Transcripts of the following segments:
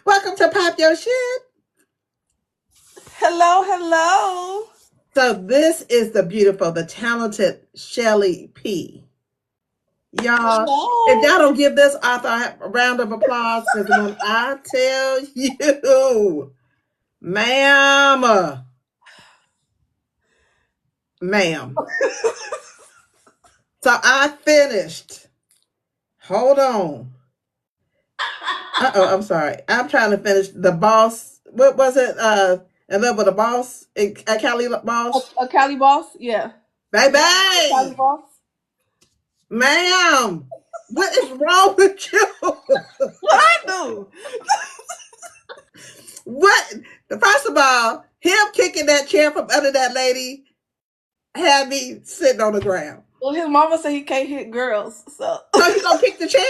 Welcome to Pop Your Shit. Hello, hello. So this is the beautiful, the talented Shelly P. Y'all, if Hello. y'all don't give this author a round of applause, because when I tell you, ma'am, ma'am. So I finished. Hold on. I'm sorry. I'm trying to finish the boss. What was it? In love with the boss? A Cali boss? A Cali boss? Yeah. A Cali Baby! boss? Ma'am! What is wrong with you? What I do? What? First of all, him kicking that chair from under that lady had me sitting on the ground. Well, his mama said he can't hit girls, so. So he gonna kick the chair?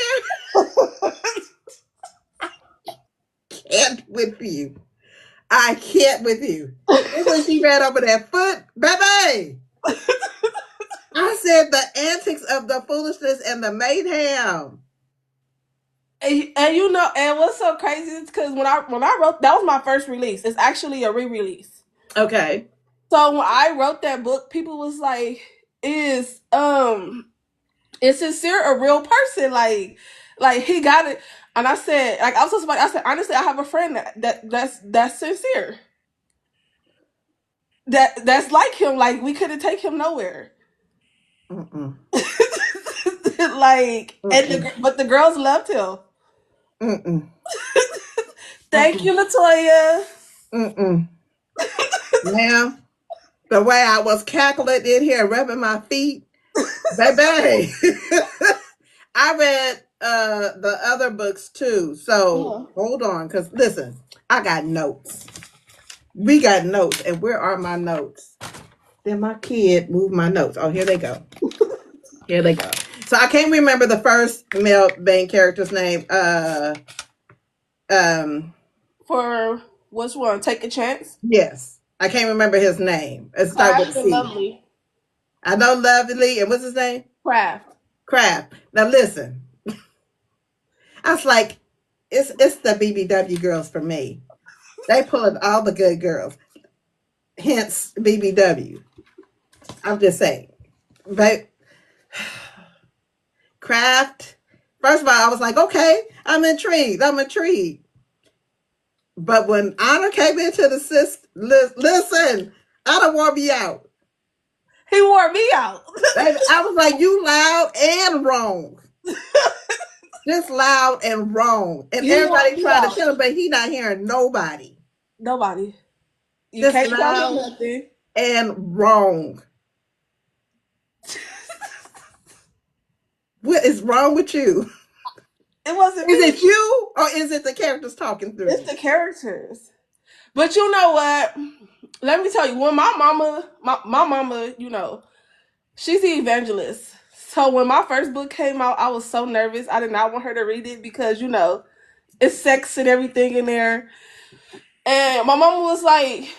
Can't with you. I can't with you. And when she ran over that foot, baby. I said the antics of the foolishness and the mayhem. And you know, and what's so crazy is because when I wrote, that was my first release. It's actually a re-release. Okay. So when I wrote that book, people was like, is Sincere a real person? Like he got it. And I said, like I was supposed to, I said, honestly, I have a friend that's sincere. That's like him. Like we couldn't take him nowhere. Mm-mm. Like, Mm-mm. but the girls loved him. Mm-mm. Thank you, Latoya. Mm-mm. Now, the way I was cackling in here, rubbing my feet, baby. I read the other books too. So Yeah. hold on, because listen, I got notes. We got notes, and where are my notes? Then my kid moved my notes. Oh, here they go. Here they go. So I can't remember the first male main character's name. Um, For which one? Take a chance. yes, I can't remember his name. It started with a Craft and C. lovely. I know Lovely, and what's his name? Craft. Crap. Now listen, I was like, it's the BBW girls for me. They pulling all the good girls. Hence BBW. I'm just saying. But Craft. First of all, I was like, okay, I'm intrigued. I'm intrigued. But when Honor came into the system, listen, Honor wore me out. He wore me out. Baby, I was like, you loud and wrong. Just loud and wrong. And You wore everybody me trying to out. tell him, but he not hearing nobody. Nobody. You Just can't tell him loud nothing. and wrong. What is wrong with you? It wasn't Is me. it you or is it the characters talking through It's you? the characters. But you know what? Let me tell you, when my mama, she's the evangelist. So when my first book came out, I was so nervous. I did not want her to read it because, it's sex and everything in there. And my mama was like,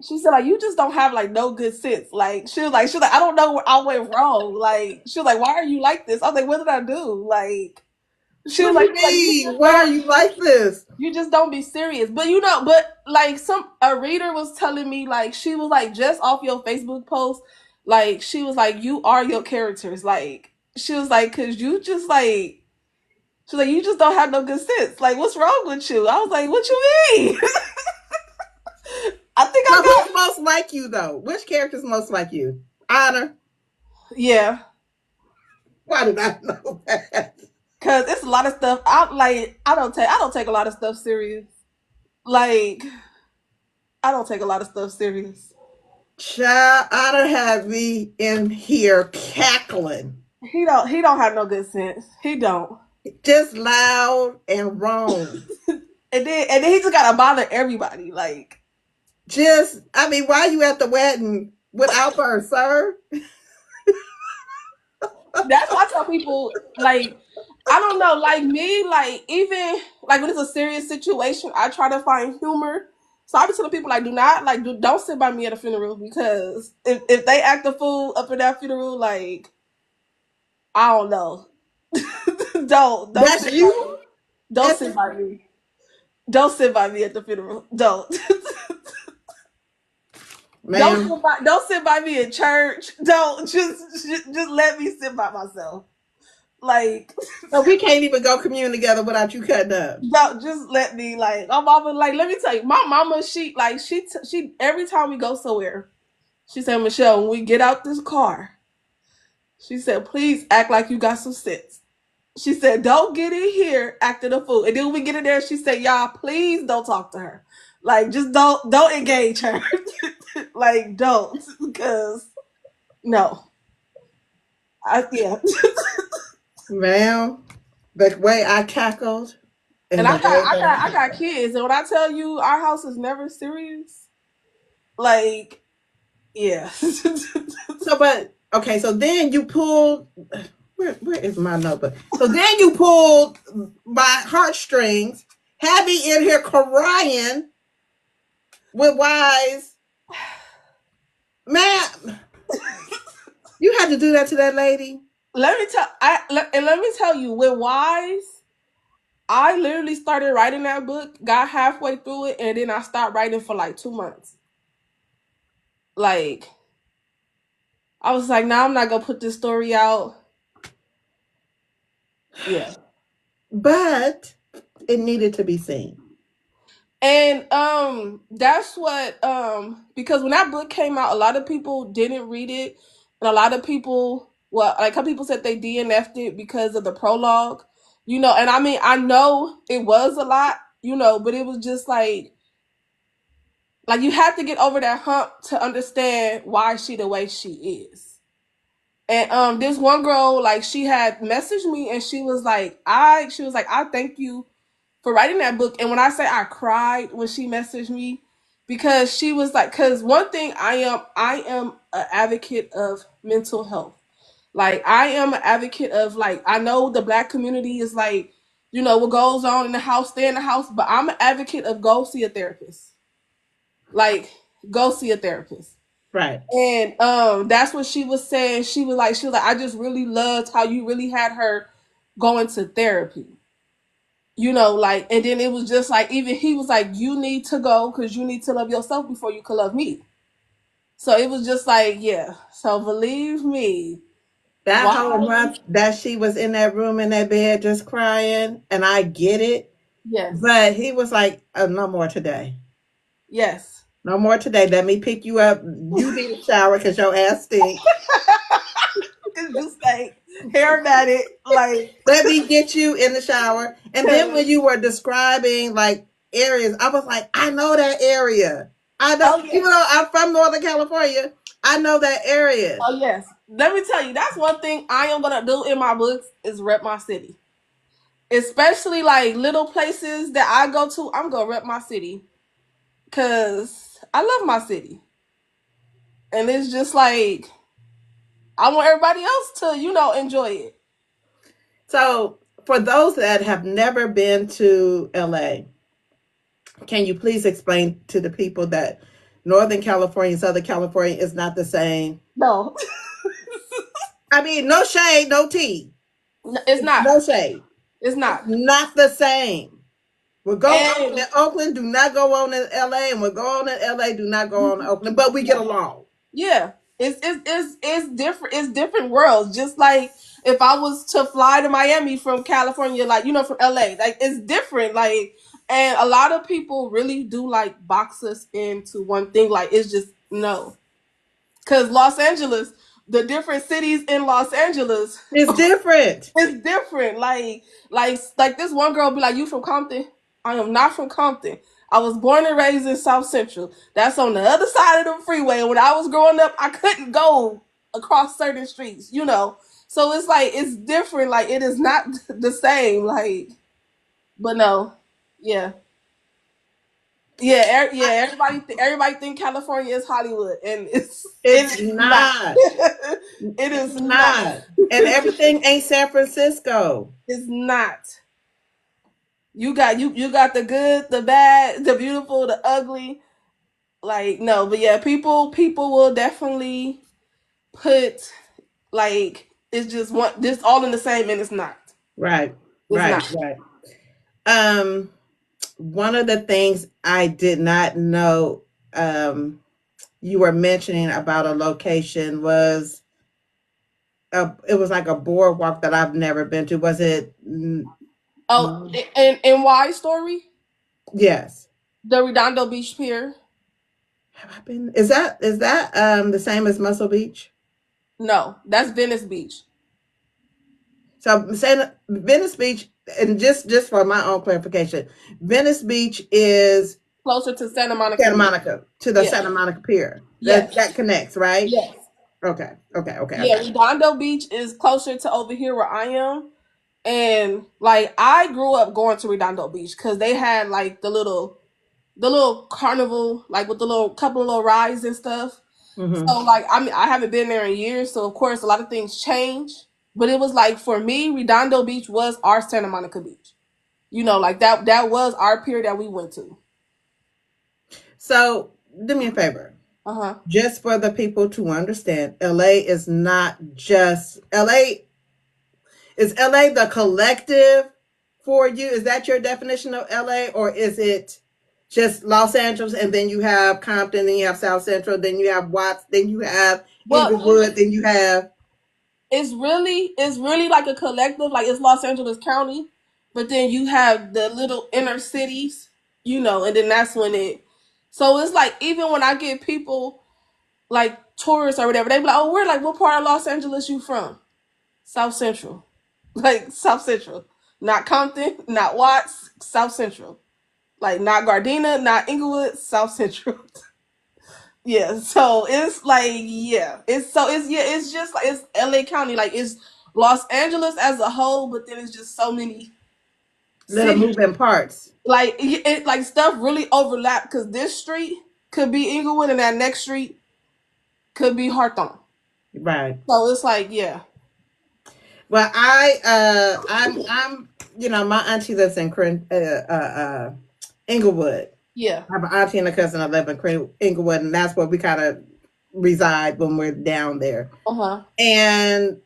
she said, like, you just don't have like no good sense. Like she was like, I don't know where I went wrong. Like, she was like, why are you like this? I was like, what did I do? Like, she What was do like, you you mean? just Why are don't you like this? you just don't be serious. But like a reader was telling me, like, she was like, just off your Facebook post, like she was like, you are your characters. Like she was like, cause you just like she's like, you just don't have no good sense. Like, what's wrong with you? I was like, what you mean? I think So I who's got most like you though? Which character's most like you? Honor. yeah. Why did I know that? Cause it's a lot of stuff. I don't take a lot of stuff serious. Like I don't take a lot of stuff serious. Child, Honor had me in here cackling. He don't have no good sense. He don't. Just loud and wrong. And then he just gotta bother everybody. Like Just, I mean, why you at the wedding without her, sir? that's why I tell people, like, I don't know, like me, like even like when it's a serious situation, I try to find humor. So I be telling people, like, don't sit by me at a funeral, because if they act a fool up at that funeral, like, I don't know. don't That's sit by you? me. Don't sit by me. Don't sit by me at the funeral. Don't. Ma'am. Don't sit by me in church. Don't just let me sit by myself. Like So we can't even go commune together without you cutting up. don't just let me like my mama like let me tell you my mama she every time we go somewhere she said Michelle when we get out this car she said please act like you got some sense. She said don't get in here acting a fool and then when we get in there she said y'all please don't talk to her like just don't engage her like don't because no yeah. Ma'am, the way I cackled And and the way that I got kids, and when I tell you our house is never serious, like yeah. so but okay, so then you pulled where is my notebook? So then you pulled my heartstrings, Happy in here crying with Wise. Man, you had to do that to that lady. Let me tell you, with Wise, I literally started writing that book, got halfway through it, and then I stopped writing for like 2 months. Like I was like, nah, I'm not gonna put this story out. Yeah. But it needed to be seen. And that's what because when that book came out, a lot of people didn't read it, and a lot of people well, like some people said they DNF'd it because of the prologue, and I mean I know it was a lot, but it was just like you have to get over that hump to understand why she the way she is. And this one girl, like she had messaged me and she was like, I thank you for writing that book. And when I say I cried when she messaged me, because she was like, because one thing I am an advocate of mental health. Like I am an advocate of like I know the black community is like, what goes on in the house, stay in the house, but I'm an advocate of go see a therapist. Like go see a therapist. Right. And that's what she was saying. She was like, I just really loved how you really had her going to therapy. Like, and then it was just like, even he was like, you need to go because you need to love yourself before you can love me. So it was just like, yeah. So believe me, That whole why? month that she was in that room in that bed just crying, and I get it. Yes, But he was like, no more today. yes. No more today. Let me pick you up. You need a shower because your ass stink. It's just like hair matted, like, Let me get you in the shower. And then when you were describing like areas, I was like, I know that area. I know, oh even yes, though I'm from Northern California, I know that area. oh yes. Let me tell you, that's one thing I am gonna do in my books is rep my city. Especially like little places that I go to, I'm gonna rep my city because I love my city, and it's just like I want everybody else to enjoy it. So, for those that have never been to LA, can you please explain to the people that Northern California and Southern California is not the same? No, I mean, no shade, no tea. it's not. No shade. It's It's not. not the same. What go on in And Oakland do not go on in LA, and what go on in LA do not go on in Oakland, but we get yeah, along. yeah. It's different. It's different worlds. Just like if I was to fly to Miami from California, like from LA, like it's different. Like, and a lot of people really do like box us into one thing. Like it's just no. Because Los Angeles, the different cities in Los Angeles, It's different. it's different. Like this one girl be like, "You from Compton? I am not from Compton. I was born and raised in South Central. That's on the other side of the freeway. When I was growing up, I couldn't go across certain streets. So it's like it's different. Like it is not the same. Like, but no, yeah, yeah, yeah. Everybody think California is Hollywood, and it It's is not. not. It is It's not. not. And everything ain't San Francisco. It's not. You got the good, the bad, the beautiful, the ugly. Like no, but yeah, people will definitely put like it's just one this all in the same, and it's not. Right, It's right, not. right. Um, one of the things I did not know you were mentioning about a location was it was like a boardwalk that I've never been to. Was it? Oh, and why story? Yes. The Redondo Beach Pier. Have I been? Is that the same as Muscle Beach? No, that's Venice Beach. So I'm saying Venice Beach, and just for my own clarification, Venice Beach is Closer to Santa Monica Santa Beach. Monica to the Yeah. Santa Monica Pier. That Yes. that connects, right? Yes. Okay. Okay. Okay. Yeah, Okay. Redondo Beach is closer to over here where I am. And like I grew up going to Redondo Beach because they had like the little carnival, like with the little couple of little rides and stuff. Mm-hmm. So like I mean I haven't been there in years, so of course a lot of things change. But it was like for me, Redondo Beach was our Santa Monica Beach. Like that was our pier that we went to. So do me a favor. Uh-huh. Just for the people to understand, LA is not just LA. Is LA the collective for you? Is that your definition of LA, or is it just Los Angeles and then you have Compton, then you have South Central, then you have Watts, then you have Well, Inglewood, then you have it's really like a collective, like it's Los Angeles County, but then you have the little inner cities, and then that's when it so it's like even when I get people like tourists or whatever, they be like, oh, we're like, what part of Los Angeles you from? South Central. Like South Central. Not Compton, not Watts, South Central. Like not Gardena, not Inglewood, South Central. Yeah, so it's like it's just like it's LA County, like it's Los Angeles as a whole, but then it's just so many little cities. moving parts. Like it like stuff really overlap because this street could be Inglewood and that next street could be Hawthorne. Right. So it's like yeah, Well, I'm my auntie lives in Inglewood. yeah, I have an auntie and a cousin that live in Inglewood, and that's where we kind of reside when we're down there. uh huh. And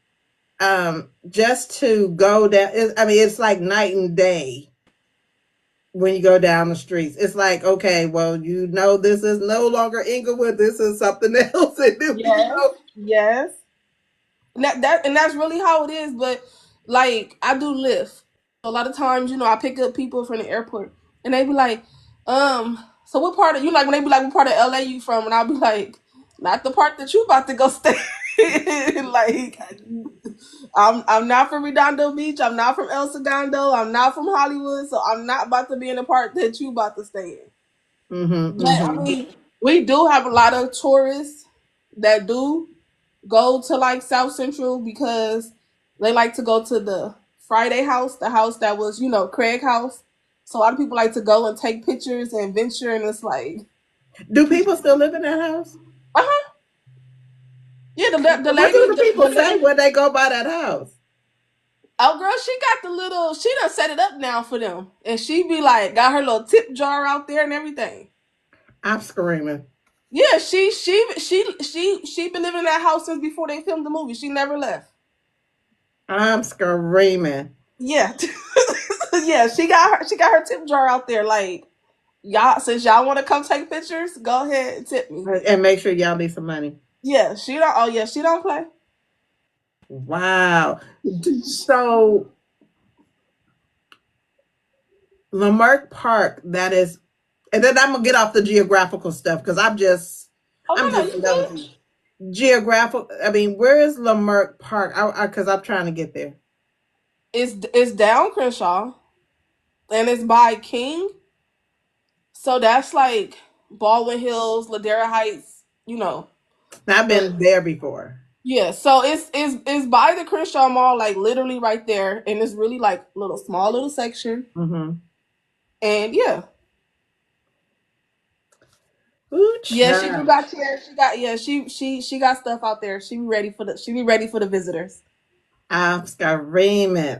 just to go down, I mean, it's like night and day when you go down the streets. It's like, okay, well, this is no longer Inglewood. This is something else. And Yes, yes. And that's really how it is. But like I do Lyft. A lot of times, I pick up people from the airport and they be like, so what part of you like when they be like, what part of LA you from? And I'll be like, not the part that you about to go stay in. Like I'm not from Redondo Beach, I'm not from El Segundo, I'm not from Hollywood, so I'm not about to be in the part that you about to stay in. Mm-hmm, But I mm-hmm. mean, we do have a lot of tourists that do go to like South Central because they like to go to the Friday house, the house that was, Craig house. So a lot of people like to go and take pictures and venture, and it's like, Do people still live in that house? uh huh, yeah. The What do lady, the the people say lady, when they go by that house? oh girl, she got the little, she done set it up now for them, and she be like, got her little tip jar out there and everything. I'm screaming. Yeah, she been living in that house since before they filmed the movie. She never left. I'm screaming. Yeah, yeah. She got her tip jar out there. Like y'all, since y'all want to come take pictures, go ahead and tip me. And make sure y'all leave some money. Yeah, she don't. Oh yeah, she don't play. Wow. So Lamarck Park, that is, and then I'm gonna get off the geographical stuff because Oh I'm no, no, just you good. nosy. Geographical. I mean, where is Lamarck Park? Because I'm trying to get there. It's down Crenshaw, and it's by King. So that's like Baldwin Hills, Ladera Heights. Now, I've But been there before. yeah, so it's by the Crenshaw Mall, like literally right there, and it's really like little small little section. Mm-hmm. And yeah, Ooh, yeah, she do child. got chairs. She got yeah, she got stuff out there. She be ready for the visitors. I'm screaming.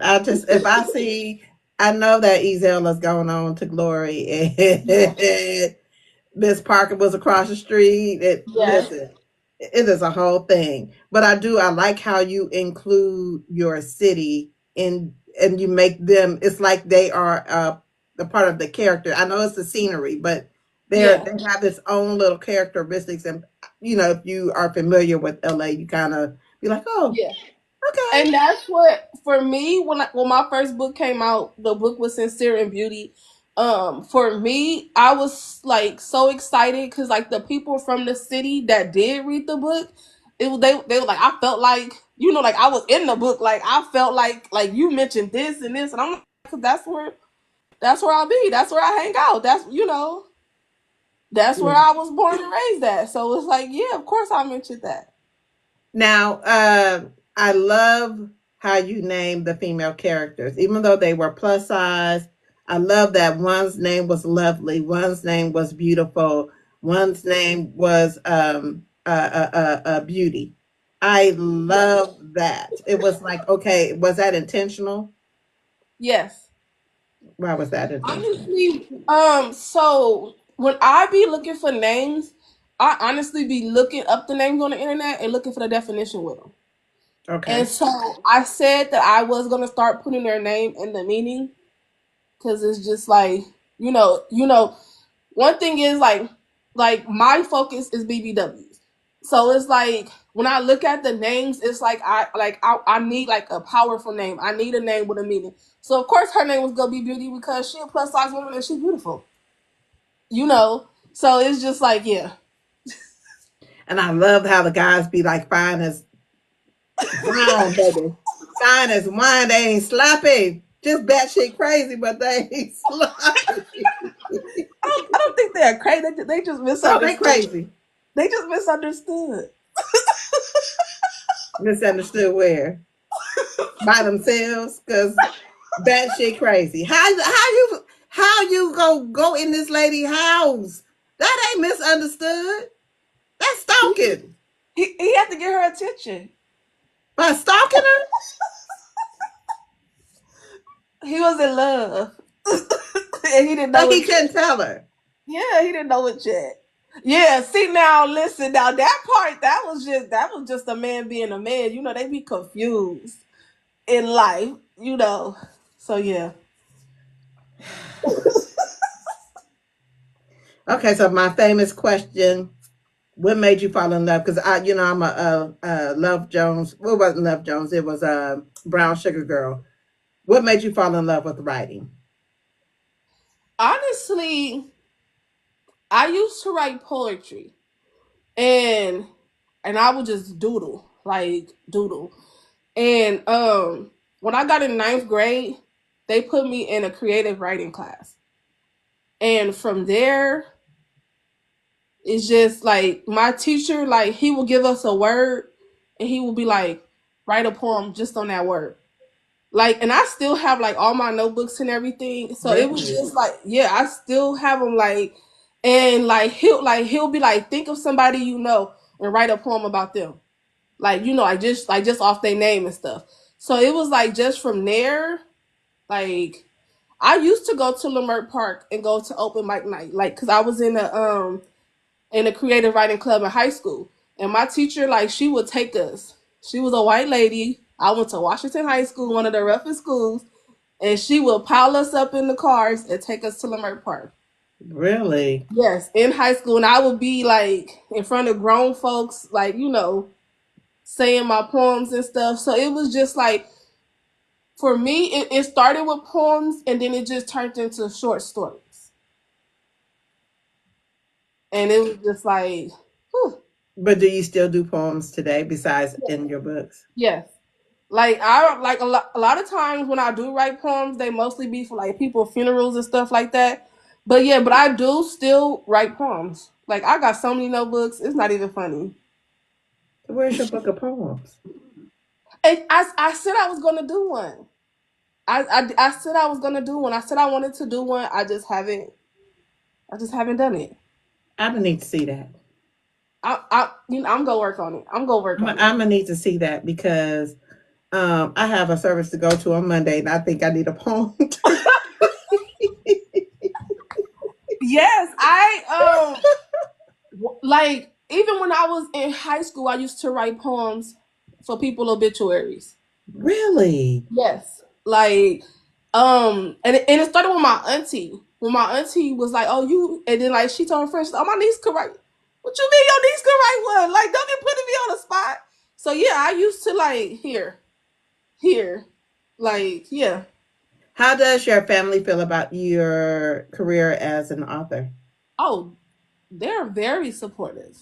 If I see, I know that Ezel is going on to glory, Yeah. and Miss Parker was across the street. Yeah. Listen, it is a whole thing. But I like how you include your city in, and you make them. It's like they are the part of the character. I know it's the scenery, but Yeah, they have its own little characteristics. And if you are familiar with LA, you kind of be like, oh, yeah. okay. And that's what for me when my first book came out, the book was Sincere and Beauty. For me, I was like so excited because like the people from the city that did read the book, they were like I felt like like I was in the book, like I felt like you mentioned this and this, and I'm like that's where I'll be, that's where I hang out, that's where I was born and raised at. So it's like yeah, of course I mentioned that. Now, I love how you named the female characters, even though they were plus size. I love that one's name was Lovely, one's name was Beautiful, one's name was Beauty. I Yeah. love that. It was like, okay, was that intentional? Yes. Why was that intentional? Honestly, so when I be looking for names, I honestly be looking up the names on the internet and looking for the definition with them. And Okay. so I said that I was gonna start putting their name in the meaning because it's just like one thing is like my focus is BBWs, so it's like when I look at the names, it's like I need like a powerful name. I need a name with a meaning. So of course her name was gonna be Beauty because she a plus size woman and she's beautiful. So it's just like yeah. And I love how the guys be like fine as wine, baby. Fine as wine. They ain't sloppy. Just batshit crazy, but they ain't sloppy. I don't think they're crazy. They just Oh, they misunderstood. crazy. They just misunderstood. Misunderstood where? By themselves? Because batshit crazy. How you go in this lady house? That ain't misunderstood. That's stalking. He had to get her attention. By stalking her? He was in love, and he didn't But know he it yet. couldn't tell her. Yeah, he didn't know it yet. Yeah, see now, listen now. That part, that was just a man being a man. They be confused in life. So yeah. Okay, so my famous question: what made you fall in love? Because I'm a Love Jones. Well, it wasn't Love Jones. It was a Brown Sugar Girl. What made you fall in love with writing? Honestly, I used to write poetry, and I would just doodle, like doodle. And when I got in ninth grade, they put me in a creative writing class, and from there, it's just like my teacher, like he will give us a word, and he will be like, write a poem just on that word. Like, and I still have like all my notebooks and everything. So it was Really? just like, yeah, I still have them like, and like he'll be like, think of somebody and write a poem about them. Like like just off their name and stuff. So it was like just from there, like I used to go to Leimert Park and go to open mic night, like because I was in a creative writing club in high school, and my teacher like she would take us. She was a white lady. I went to Washington High School, one of the roughest schools, and she would pile us up in the cars and take us to Leimert Park. Really? Yes, in high school, and I would be like in front of grown folks, like saying my poems and stuff. So it was just like for me, it started with poems, and then it just turned into short stories, and it was just like, whew, But do you still do poems today besides in your books? yes. Like I like a lot of times when I do write poems, they mostly be for like people funerals and stuff like that. But yeah, but I do still write poems. Like I got so many notebooks, it's not even funny. So where's your book of poems? And I said I was gonna do one. I said I was gonna do one. I said I wanted to do one. I just haven't done it. I'm gonna need to see that. I'm gonna work on it. I'm gonna work on it. I'm gonna need to see that because I have a service to go to on Monday, and I think I need a poem. Yes, like even when I was in high school, I used to write poems for people obituaries. Really? Yes. Like And it started with my auntie. When my auntie was like, "Oh, you," and then like she told her friends, "Oh, my niece could write." What you mean your niece could write one? Like, don't be putting me on the spot. So yeah, I used to like here, like yeah. How does your family feel about your career as an author? Oh, they're very supportive.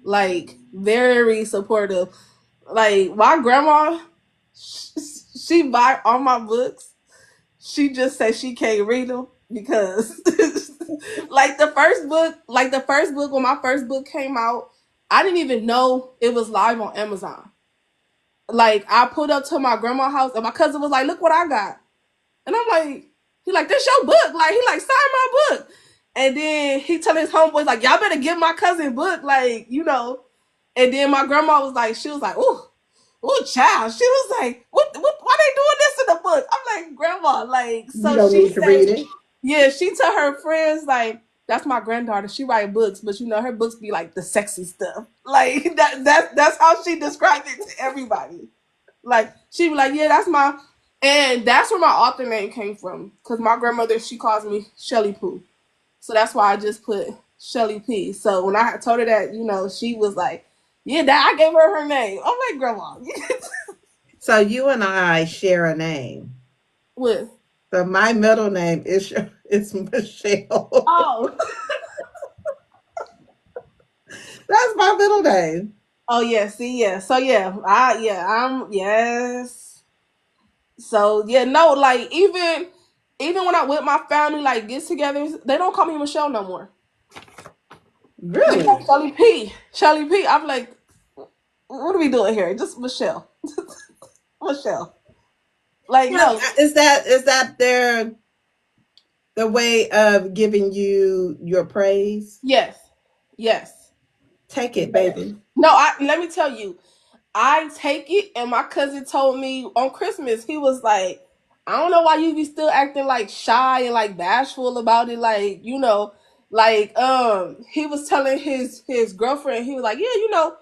Like very supportive. Like my grandma, she buy all my books. She just said she can't read them because like the first book when my first book came out, I didn't even know it was live on Amazon. Like I pulled up to my grandma's house and my cousin was like, "Look what I got," and I'm like, "He like this your book?" Like he like sign my book, and then he telling his homeboys like, "Y'all better give my cousin book," like you know. And then my grandma was like, she was like, "Ooh, ooh, child." She was like, what why they doing this in the book?" I'm like, "Grandma, like," You so don't she need to said, read it. yeah, she told her friends like, "That's my granddaughter. She write books, but you know her books be like the sexy stuff." Like that's how she described it to everybody. Like she be like, "Yeah, that's my," and that's where my author name came from. Cause my grandmother she calls me Shelly Pooh, so that's why I just put Shelly P. So when I told her that, you know, she was like, "Yeah, that I gave her name." I'm like, "Grandma, So you and I share a name. with So my middle name is Michelle. oh That's my middle name. oh yeah, see yeah, so yeah, I'm yes." So yeah, no, like even when I with my family like get together, they don't call me Michelle no more. They call me Really? Shelly P. Shelly P. I'm like, what are we doing here? Just Michelle. Michelle. Like, Yeah. no. Is that the way of giving you your praise? Yes. Yes. Take it, Yes. baby. No, I let me tell you, I take it, and my cousin told me on Christmas, he was like, "I don't know why you be still acting like shy and like bashful about it, like you know, like he was telling his girlfriend, he was like, yeah, you know,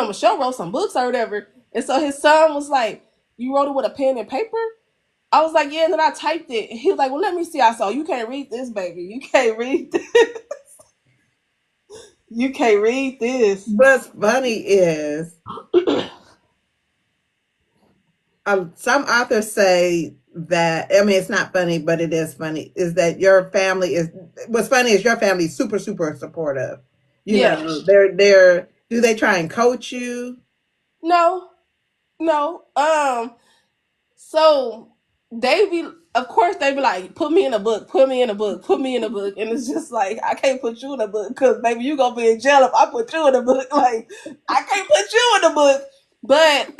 Michelle wrote some books or whatever, and so his son was like, you wrote it with a pen and paper. I was like, yeah, and then I typed it. He was like, well, let me see. I saw you can't read this, baby. You can't read. You can't read this. What's funny is some authors say that, I mean, it's not funny, but it is funny, is that your family is, what's funny is your family is super, super supportive. You Yeah. know, they're, do they try and coach you? No. No. So they be, of course, they be like, put me in a book, put me in a book, put me in a book, and it's just like I can't put you in a book because baby, you gonna be in jail if I put you in a book. Like I can't put you in a book. But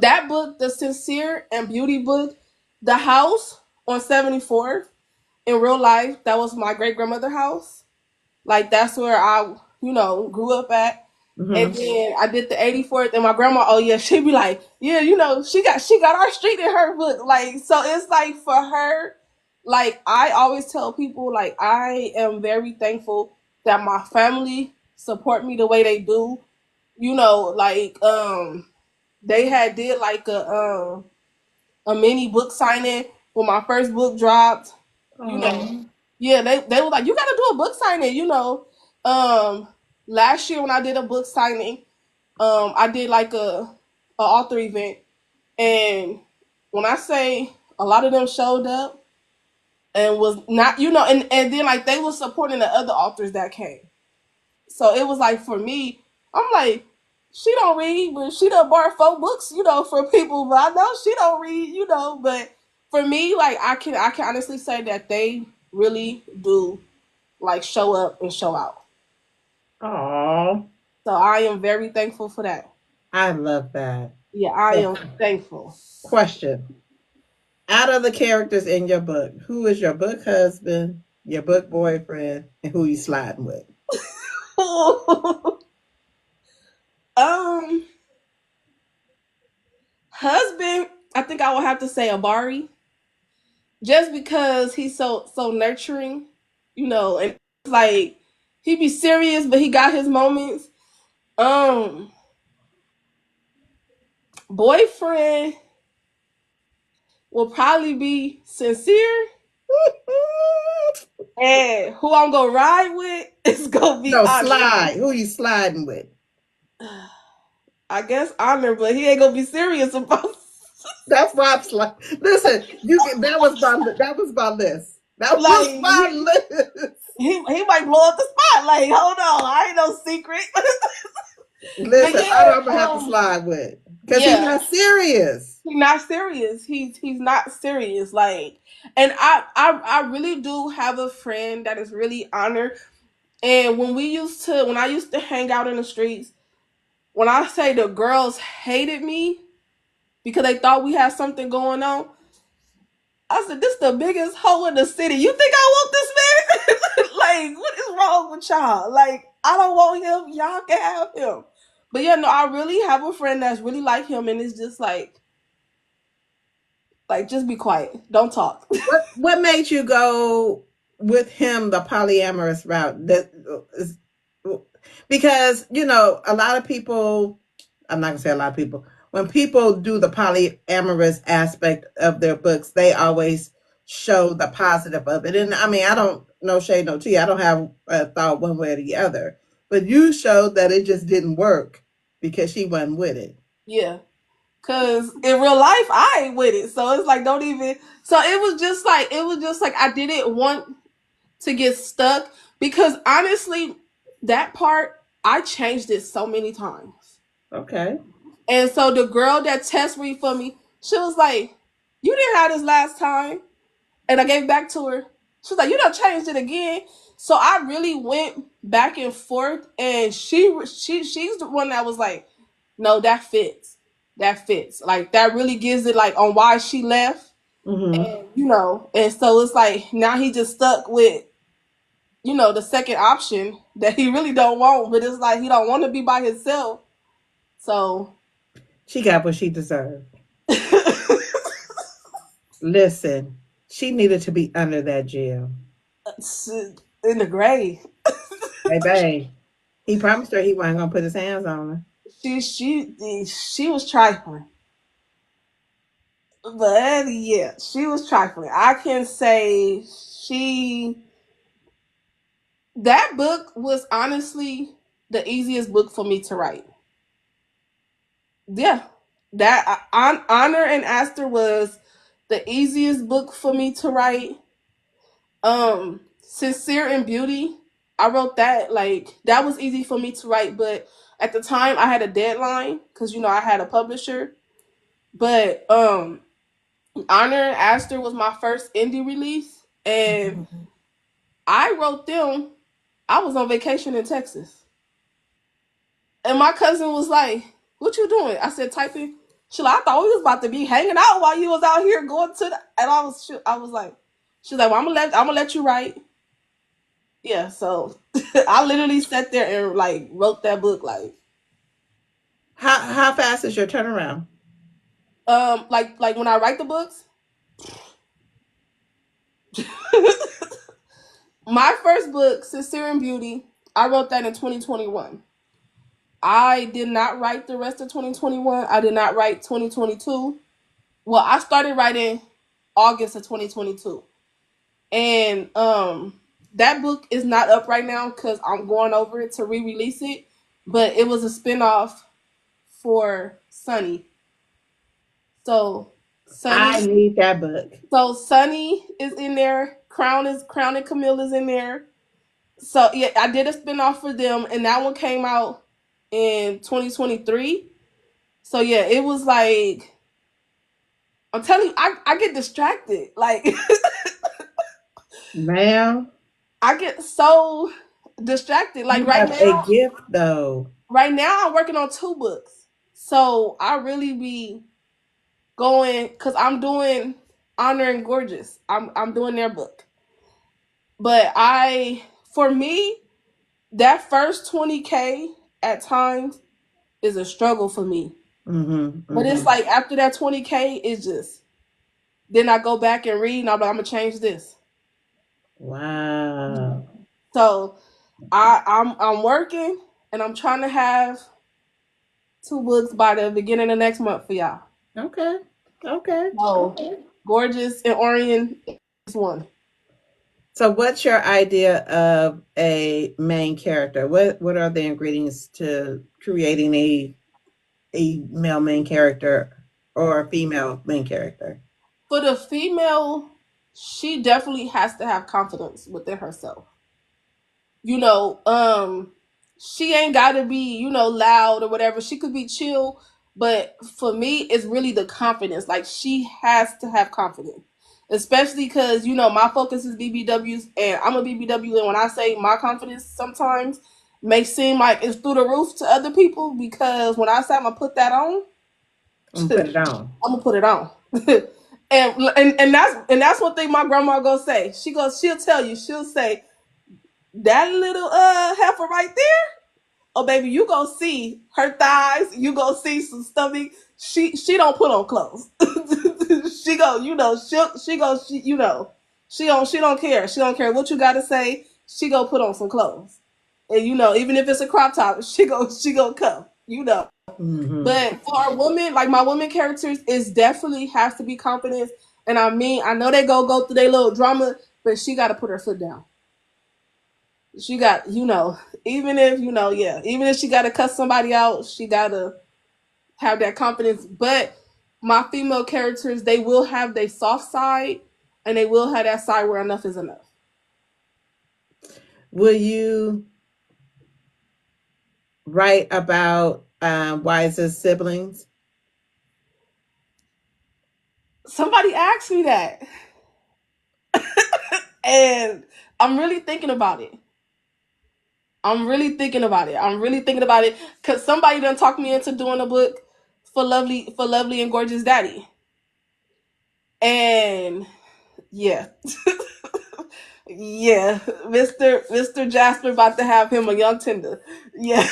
that book, the Sincere and Beauty book, the house on 74th in real life, that was my great grandmother house. Like that's where I, you know, grew up at. And Hmm. then I did the 84th, and my grandma, oh yeah, she'd be like, yeah, you know, she got our street in her book. Like, so it's like for her, like I always tell people, like I am very thankful that my family support me the way they do. You know, like they had did like a mini book signing when my first book dropped. You know, Oh. yeah, they were like, you got to do a book signing. You know, um, last year when I did a book signing, I did like a author event, and when I say a lot of them showed up and was not, you know, and then like they was supporting the other authors that came. So it was like for me, I'm like, she don't read, but she done borrow 4 books, you know, for people. But I know she don't read, you know. But for me, like I can honestly say that they really do like show up and show out. Oh, So I am very thankful for that. I love that. Yeah, I am thankful. Question. Out of the characters in your book, who is your book husband, your book boyfriend, and who you sliding with? um, husband, I think I would have to say Abari, just because he's so nurturing, you know, and it's like he be serious, but he got his moments. Um, boyfriend, will probably be Sincere, and who I'm gonna ride with is gonna be No, Honor. slide. Who you sliding with? I guess Honor, but he ain't gonna be serious about. That's why I'm sliding. Listen, you get that was my list. That Like was my list. he might blow up the spotlight. Hold on, I ain't no secret. But Listen, I yeah, know I'm gonna have to slide with because he's yeah, not serious. he's not serious. He's not serious. Like, and I really do have a friend that is really Honor. And when I used to hang out in the streets, when I say the girls hated me because they thought we had something going on, I said, this the biggest hoe in the city. You think I want this man? Like, what is wrong with y'all? Like, I don't want him. Y'all can have him. But yeah, no, I really have a friend that's really like him, and it's just like just be quiet. Don't talk. What made you go with him the polyamorous route? That is because a lot of people. I'm not gonna say a lot of people. When people do the polyamorous aspect of their books, they always show the positive of it. And I mean, I don't no shade, no tea. I don't have a thought one way or the other. But you showed that it just didn't work because she wasn't with it. Yeah. Cause in real life I ain't with it. So it's like don't even so it was just like I didn't want to get stuck because honestly, that part I changed it so many times. Okay. And so the girl that test read for me, she was like, "You didn't have this last time," and I gave it back to her. She was like, "You done changed it again." So I really went back and forth, and she's the one that was like, "No, that fits. That fits. Like that really gives it like on why she left." Mm-hmm. And and so it's like now he just stuck with the second option that he really don't want, but it's like he don't want to be by himself. So She got what she deserved. Listen, she needed to be under that jail. in the grave. Baby, he promised her he wasn't gonna put his hands on her. She was trifling, but yeah, she was trifling. I can say she that book was honestly the easiest book for me to write. Yeah, that Honor and Aster was the easiest book for me to write. Sincere and Beauty, I wrote that like that was easy for me to write, but at the time I had a deadline because I had a publisher. But Honor and Aster was my first indie release, and I wrote them. I was on vacation in Texas, and my cousin was like, "What you doing?" I said, "Typing." She like, "I thought we was about to be hanging out while you was out here going to the." And I was like, "She's like, well, I'm gonna let you write." Yeah, so I literally sat there and like wrote that book How fast is your turnaround? like when I write the books. My first book, Sincere and Beauty, I wrote that in 2021. I did not write the rest of 2021. I did not write 2022. Well, I started writing August of 2022. And that book is not up right now cuz I'm going over it to re-release it, but it was a spinoff for Sunny. So I Sunny need that book. so Sunny is in there, Crown and Camille is in there. So yeah, I did a spinoff for them, and that one came out in 2023. So yeah, it was like I'm telling you, I get distracted. Like Ma'am, I get so distracted. Like you have a gift though. right now I'm working on two books. So I really be going because I'm doing Honor and Gorgeous. I'm doing their book. But for me, that first 20K at times is a struggle for me. Mm-hmm. But it's Mm-hmm. like after that 20K, it's just then I go back and read and I'm like, I'm gonna change this. Wow. So I'm working and I'm trying to have two books by the beginning of next month for y'all. Okay. Okay. So Okay. Gorgeous and Orion is one. So, what's your idea of a main character? What are the ingredients to creating a male main character or a female main character? For the female, she definitely has to have confidence within herself. You know, she ain't gotta be, loud or whatever. She could be chill, but for me, it's really the confidence. Like she has to have confidence. Especially because, my focus is BBWs and I'm a BBW, and when I say my confidence sometimes may seem like it's through the roof to other people, because when I say I'm gonna put that on, I'm gonna put it on. I'm gonna put it on. and that's one thing my grandma gonna say. She'll tell you, she'll say, that little heifer right there, oh baby, you gonna see her thighs, you gonna see some stomach. She don't put on clothes. She go, she don't care. She don't care what you gotta say. She go put on some clothes. And even if it's a crop top, she go come. Hmm. But for our women, like my women characters, is definitely has to be confidence. And I know they go through their little drama, but she got to put her foot down. She got, even if yeah, even if she got to cuss somebody out, she got to have that confidence. But my female characters, they will have their soft side, and they will have that side where enough is enough. Will you write about Wise's siblings? Somebody asked me that, and I'm really thinking about it. I'm really thinking about it. I'm really thinking about it because somebody done talked me into doing a book for lovely and gorgeous daddy. And yeah, yeah, Mr. Jasper about to have him a young tender. Yeah,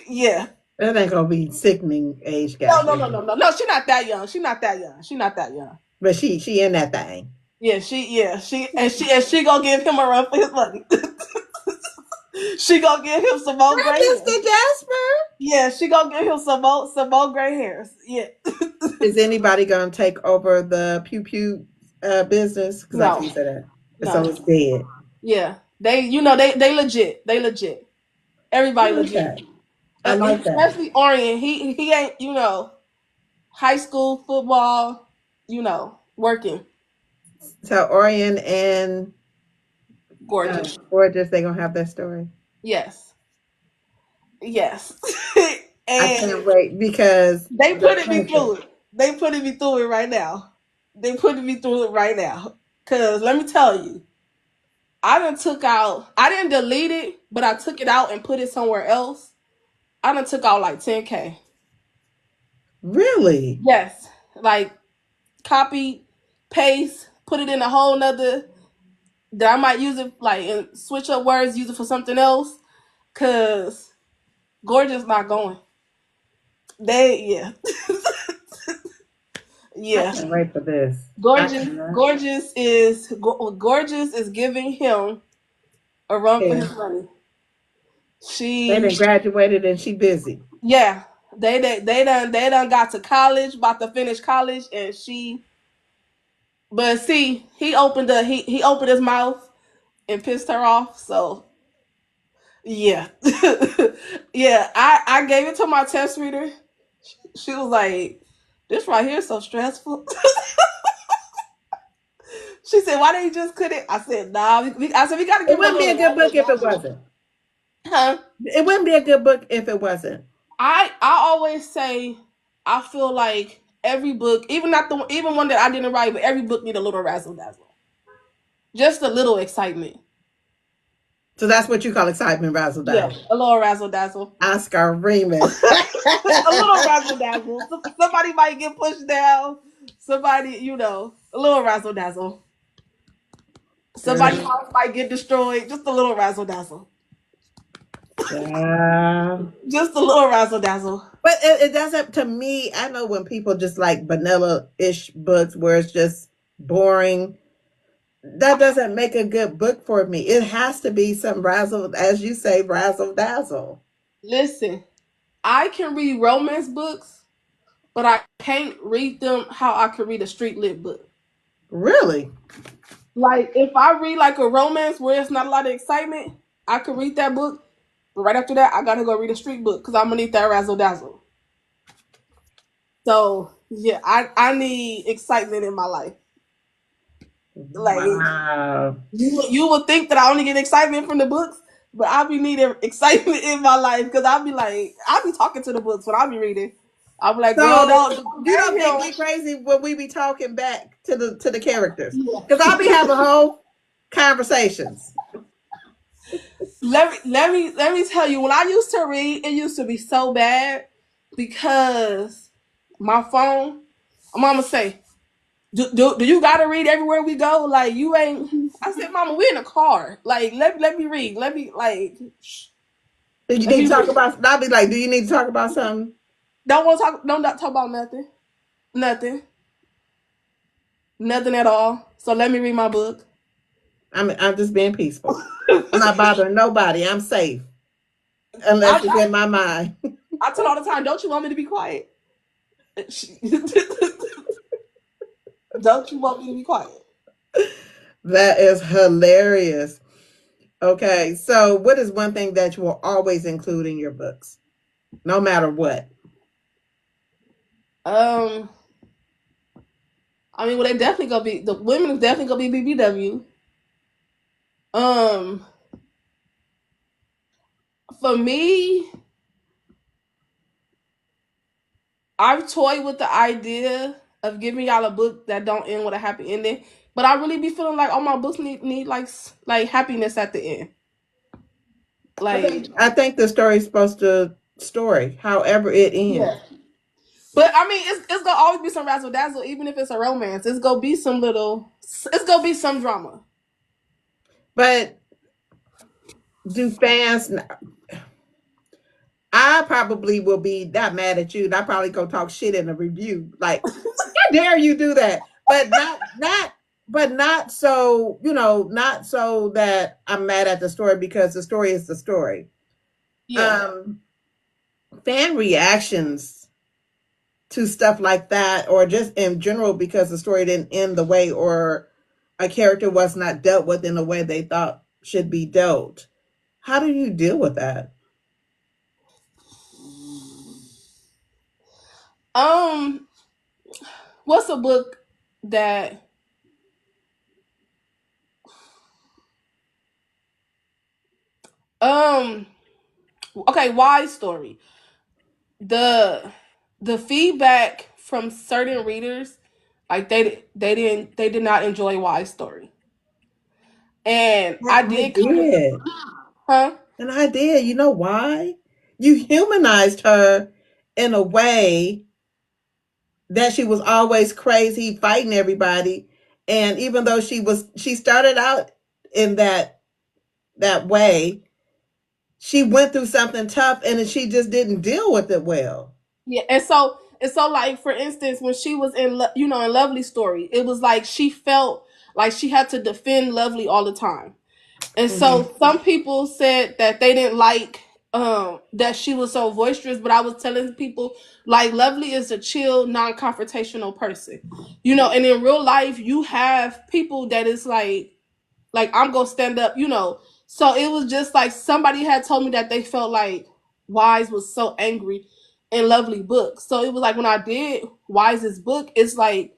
yeah. That ain't gonna be sickening age No, gap, no, is no, it? no, no, no. She's not that young. She's not that young. She's not that young. But she in that thing. Yeah, she gonna give him a run for his money. She gonna give him some more Not gray Mr. hair. Jasper. Yeah, she gonna give him some more gray hairs. Yeah. Is anybody gonna take over the pew pew business? Because I No, can't say that. So no. it's dead. Yeah, they legit. They legit. I Everybody like legit. that. I like that. Especially Orion. He ain't high school football. Working. So Orion and Gorgeous. Gorgeous, they gonna have their story. Yes. Yes. I And can't wait because they the putting me friendship. through it. They putting me through it right now. They putting me through it right now. Cause let me tell you, I didn't delete it, but I took it out and put it somewhere else. I done took out like 10K. Really? Yes. Like copy, paste, put it in a whole nother that I might use it like and switch up words, use it for something else. Cause Gorgeous not going. Yeah. I Yeah. can't wait for this. I Gorgeous cannot. Gorgeous is giving him a run for Yeah. his money. They She done graduated and she busy. Yeah. They done got to college, about to finish college, and but see, he opened his mouth and pissed her off. So yeah. Yeah, I gave it to my test reader. She was like, "This right here is so stressful." She said, "Why didn't you just cut it?" I said, "Nah." I said, "We got to It give him a wouldn't be a little good razzle book if it dazzle." wasn't. Huh? It wouldn't be a good book if it wasn't. I always say I feel like every book, even one that I didn't write, but every book need a little razzle dazzle, just a little excitement. So that's what you call excitement, razzle Yeah, dazzle. a little razzle dazzle. Oscar Remus. A little razzle dazzle. Somebody might get pushed down. Somebody, a little razzle dazzle. Somebody's Girl, house might get destroyed. Just a little razzle dazzle. child. Just a little razzle dazzle. But it doesn't, to me, I know when people just like vanilla ish books where it's just boring, that doesn't make a good book for me. It has to be some razzle, as you say, razzle dazzle. Listen, I can read romance books but I can't read them how I could read a street lit book. Really? Like if I read like a romance where it's not a lot of excitement, I could read that book. But right after that, I gotta go read a street book because I'm gonna need that razzle dazzle. So yeah, I need excitement in my life. Like Wow. you would think that I only get excitement from the books, but I be needing excitement in my life because I'll be talking to the books when I be reading. I'll be like, girl, So don't you marry don't think we him. crazy when we be talking back to the characters? Because I'll be having whole conversations. Let me tell you, when I used to read, it used to be so bad because my phone, my mama say, do you gotta read everywhere we go? Like you ain't. I said, Mama, we in a car. Like let me read. Let me like Do you let need me to talk read. about? I'll be like, do you need to talk about something? Don't want to talk. Don't talk about nothing. Nothing. Nothing at all. So let me read my book. I'm just being peaceful. I'm not bothering nobody. I'm safe unless it's I in my mind. I tell all the time, don't you want me to be quiet? Don't you want me to be quiet? That is hilarious. Okay, so what is one thing that you will always include in your books, no matter what? Um, I mean, well, they definitely gonna be the women is definitely gonna be BBW. Um, for me, I've toyed with the idea of giving y'all a book that don't end with a happy ending, but I really be feeling like all my books need like happiness at the end. Like, I think the story is supposed to story, however it ends. yeah. But I mean, it's gonna always be some razzle dazzle, even if it's a romance. It's gonna be some little. It's gonna be some drama. But do fans? I probably will be that mad at you. And I probably go talk shit in a review. Like, how dare you do that? But not so, not so that I'm mad at the story because the story is the story. Yeah, Um, Fan reactions to stuff like that, or just in general because the story didn't end the way or a character was not dealt with in the way they thought should be dealt. How do you deal with that? Um, what's a book that um okay, why story. The the feedback from certain readers, like they did not enjoy Wise story. And Yeah, I I did kind of did. huh? And I did. You know why? You humanized her in a way that she was always crazy, fighting everybody. And even though she started out in that way, she went through something tough and she just didn't deal with it well. Yeah, and so like for instance, when she was in in Lovely story, it was like she felt like she had to defend Lovely all the time. And Mm-hmm. so some people said that they didn't like that she was so boisterous, but I was telling people like Lovely is a chill, non-confrontational person. And in real life you have people that is like I'm gonna stand up, So it was just like somebody had told me that they felt like Wise was so angry in Lovely book. So it was like when I did Wise's book, it's like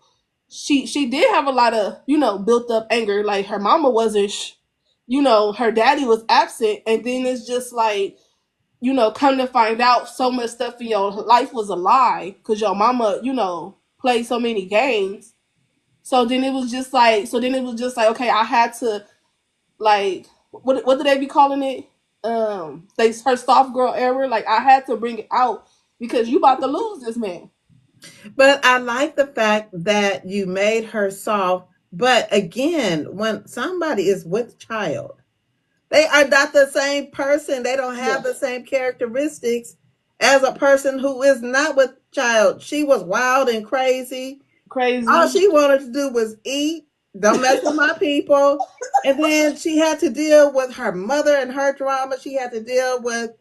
she did have a lot of built up anger. Like her mama wasn't, her daddy was absent, and then it's just like come to find out so much stuff in your life was a lie because your mama played so many games. So then it was just like okay, I had to like what do they be calling it? They her soft girl era. Like I had to bring it out because you about to lose this man. But I like the fact that you made her soft. But again, when somebody is with child, they are not the same person. They don't Yeah, have the same characteristics as a person who is not with child. She was wild and crazy. All crazy. she wanted to do was eat, don't mess with my people. And then she had to deal with her mother and her drama. She had to deal with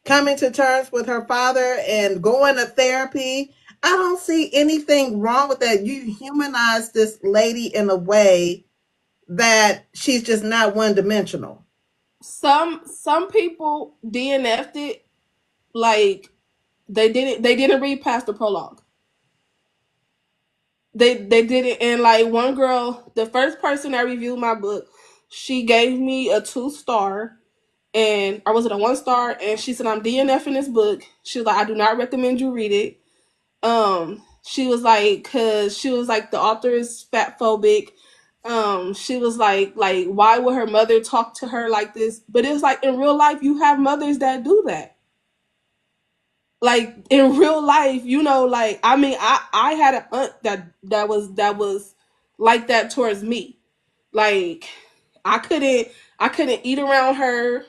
coming to terms with her father and going to therapy. I don't see anything wrong with that. You humanize this lady in a way that she's just not one dimensional. Some people DNF'd it, like they didn't read past the prologue. They did it, and like one girl, the first person that reviewed my book, she gave me a 2 star, and or was it a 1 star? And she said I'm DNFing this book. She was like, I do not recommend you read it. She was like, cause she was like the author is fat phobic. She was like why would her mother talk to her like this? But it's like in real life, you have mothers that do that. Like in real life, like I mean, I had an aunt that was like that towards me. Like I couldn't I couldn't eat around her.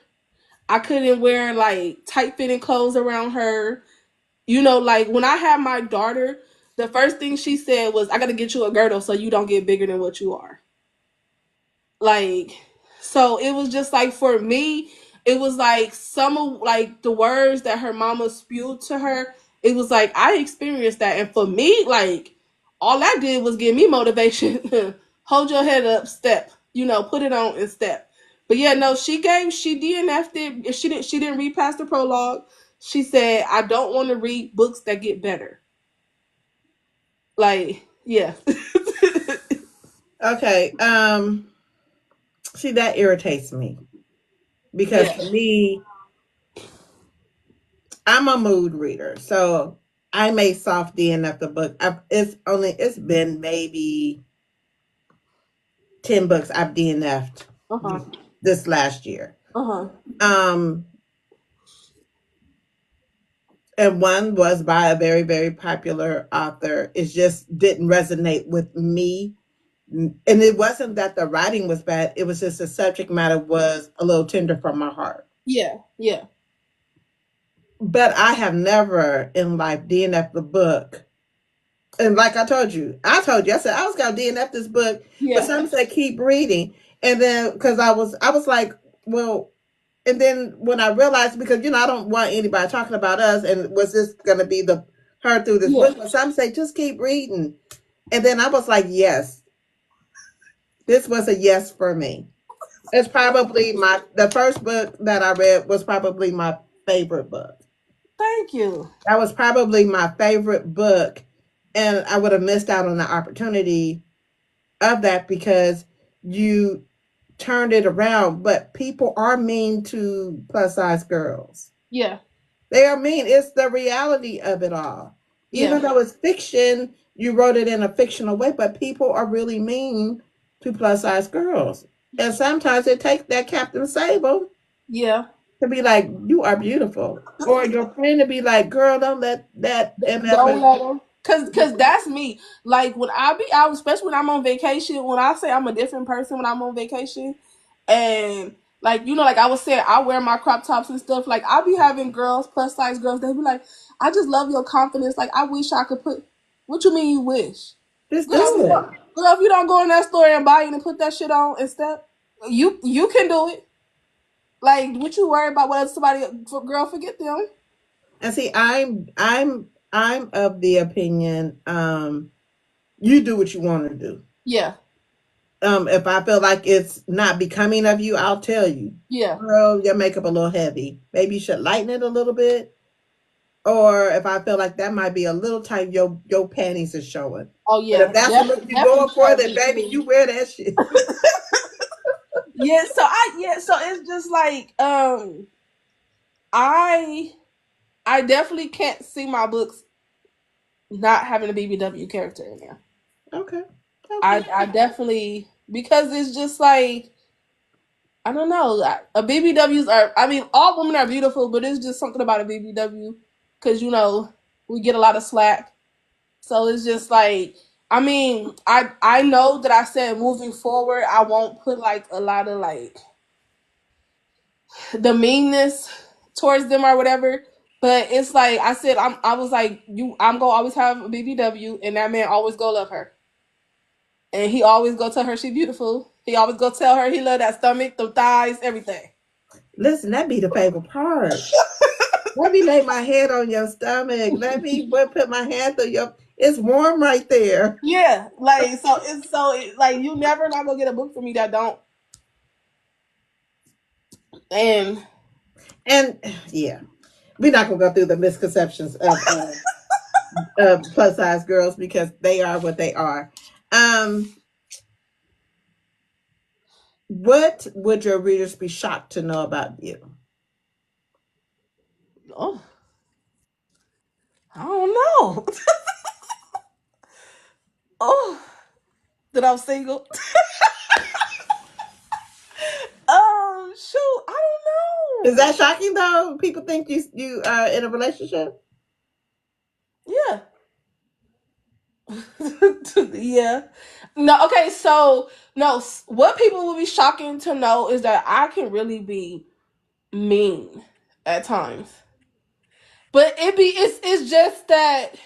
I couldn't wear like tight fitting clothes around her. Like when I had my daughter, the first thing she said was, I got to get you a girdle so you don't get bigger than what you are. Like, so it was just like for me, it was like some of like the words that her mama spewed to her. It was like I experienced that, and for me, like all that did was give me motivation. Hold your head up, step. Put it on and step. But yeah, no, she DNF'd it. She didn't read past the prologue. She said, I don't want to read books that get better. Like, yeah. Okay. See, that irritates me because Yeah. for me, I'm a mood reader. So I may soft DNF the book. It's been maybe 10 books I've DNF'd Uh-huh. this last year. Uh-huh. Um, and one was by a very, very popular author. It just didn't resonate with me. And it wasn't that the writing was bad, it was just the subject matter was a little tender from my heart. Yeah. Yeah. But I have never in life DNF the book. And like I said I was gonna DNF this book, but Yeah. some said keep reading. And then because I was like, well, and then when I realized, because I don't want anybody talking about us, and was this gonna be the her through this Yeah. book? But some say just keep reading. And then I was like, yes, this was a yes for me. It's probably the first book that I read was probably my favorite book. Thank you. That was probably my favorite book, and I would have missed out on the opportunity of that because you turned it around. But people are mean to plus size girls. Yeah. They are mean. It's the reality of it all. Yeah. Even though it's fiction, you wrote it in a fictional way, but people are really mean to plus size girls. And sometimes it takes that Captain Sable Yeah. to be like, you are beautiful. Or your friend to be like, girl, don't let that Don't MF. let them. Cause that's me. Like when I be out, especially when I'm on vacation. When I say I'm a different person when I'm on vacation, and like like I was saying, I wear my crop tops and stuff. Like I be having girls, plus size girls. They be like, I just love your confidence. Like I wish I could put. What you mean you wish? Just Girl, do it. if you don't go in that store and buy it and put that shit on and step, you can do it. Like what you worry about? What somebody girl forget them? And see, I'm of the opinion, you do what you want to do. Yeah. If I feel like it's not becoming of you, I'll tell you, Yeah. girl, your makeup a little heavy. Maybe you should lighten it a little bit. Or if I feel like that might be a little tight, your panties are showing. Oh But if yeah, that's the look you're definitely going for, showed then me to baby, me. you wear that shit. So it's just like I I definitely can't see my books not having a BBW character in there. Okay. Okay. I definitely, because it's just like I don't know. A BBWs are, I mean, all women are beautiful, but it's just something about a BBW because we get a lot of slack. So it's just like, I mean, I know that I said moving forward I won't put like a lot of like the meanness towards them or whatever. But it's like I said, I was like, I'm gonna always have a BBW, and that man always go love her, and he always go tell her she beautiful. He always go tell her he love that stomach, the thighs, everything. Listen, that be the favorite part. Let me lay my head on your stomach. Let me put my hand through your. It's warm right there. Yeah, like like you never not gonna get a book from me that don't. And And yeah, we're not gonna go through the misconceptions of plus size girls because they are what they are. Um, what would your readers be shocked to know about you? oh, I don't know. Oh, that I'm single. Shoot, I Is don't know. that shocking though? People think you are in a relationship. Yeah. Yeah. No, okay, so no, what people will be shocking to know is that I can really be mean at times. But it's just that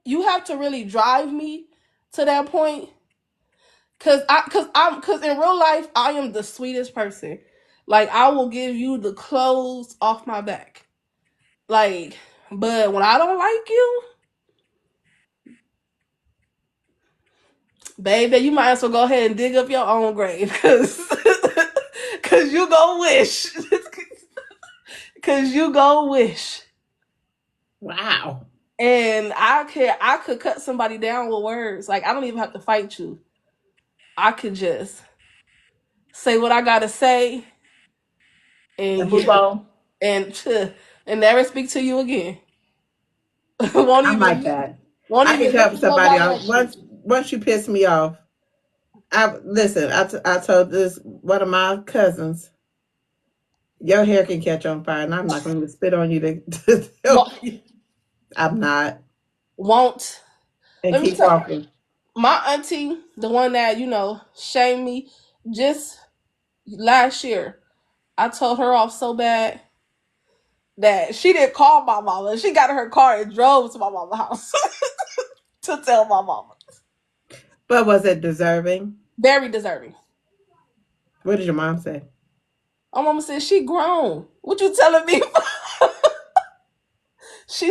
you have to really drive me to that point cuz in real life I am the sweetest person. Like I will give you the clothes off my back. Like but when I don't like you, baby, you might as well go ahead and dig up your own grave cuz you go wish. Cuz you go wish. Wow. And I could cut somebody down with words. Like I don't even have to fight you. I could just say what I gotta say, and And move yeah, on. and and never speak to you again. won't I'm like even that. won't I can even look cut in your somebody off direction. once you piss me off. I listen. I told this one of my cousins, your hair can catch on fire, and I'm not going to spit on you to help Won't, you. I'm not, won't. and Let me keep tell walking. my auntie, the one that shamed me, just last year. I told her off so bad that she didn't call my mama. She got in her car and drove to my mama's house to tell my mama. But was it deserving? Very deserving. What did your mom say? My mama said she grown. What you telling me? She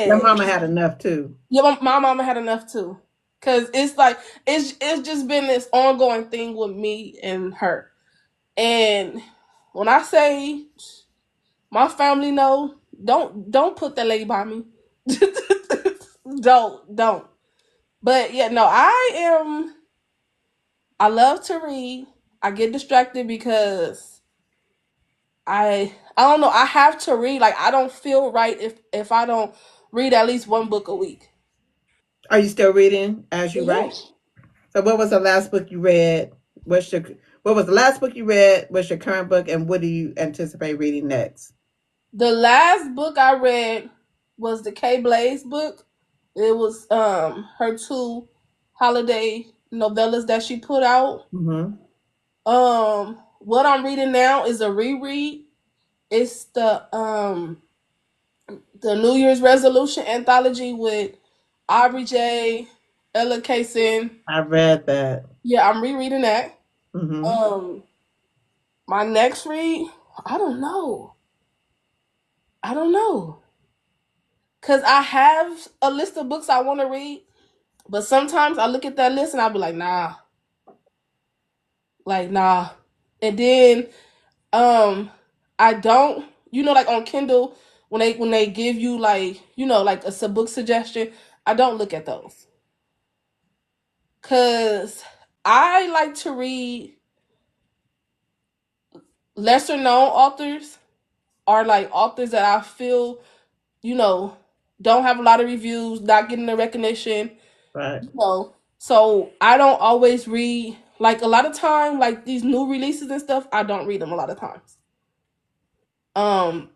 Your said, mama had enough too. "Yeah, my mama had enough too." Cause it's like it's just been this ongoing thing with me and her. And when I say my family know, don't put that lady by me. Don't. But yeah, no, I love to read. I get distracted because I don't know. I have to read. Like I don't feel right if I don't read at least one book a week. Are you still reading as you Yeah. write? So, what was the last book you read? What's your what was the last book you read? What's your current book, and what do you anticipate reading next? The last book I read was the K Blaze book. It was her two holiday novellas that she put out. Mm-hmm. What I'm reading now is a reread. It's the New Year's resolution anthology with Aubrey J, Ella Kaysen. I read that. Yeah, I'm rereading that. Mm-hmm. Um, my next read, I don't know. I don't know. Cause I have a list of books I want to read, but sometimes I look at that list and I'll be like nah. And then um I don't, like on Kindle when they give you like, like a book suggestion, I don't look at those. Cause I like to read lesser known authors or like authors that I feel, you know, don't have a lot of reviews, not getting the recognition, Right. So I don't always read, like a lot of time, like these new releases and stuff, I don't read them a lot of times. Um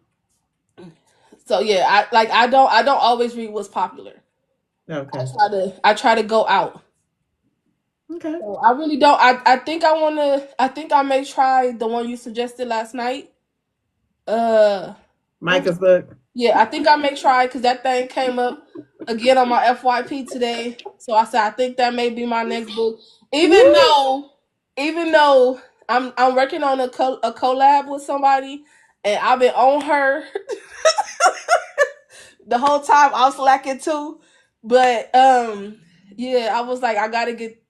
so yeah, I don't always read what's popular. I Okay. try to I try to go out. Okay. So I really don't I think I think I may try the one you suggested last night. What was Micah's book. Yeah, I think I may try because that thing came up again on my FYP today. So I said I think that may be my next book. Even Woo! though, even though I'm working on a collab with somebody, and I've been on her. the whole time I was slacking too. But yeah, I was like, I gotta get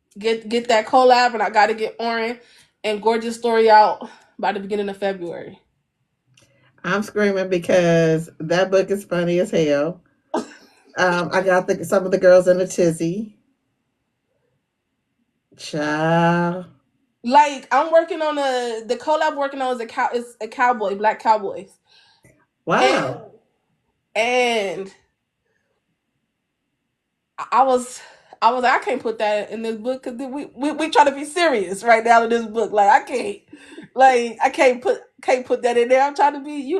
that collab, and I gotta get Orin and Gorgeous Story out by the beginning of February. I'm screaming because that book is funny as hell. I got some of the girls in a tizzy. Child. Like I'm working on the collab working on is a cowboy, Black Cowboys. And Wow. and I was I was like, I can't put that in this book because we try to be serious right now in this book. Like I can't put that in there. I'm trying to be,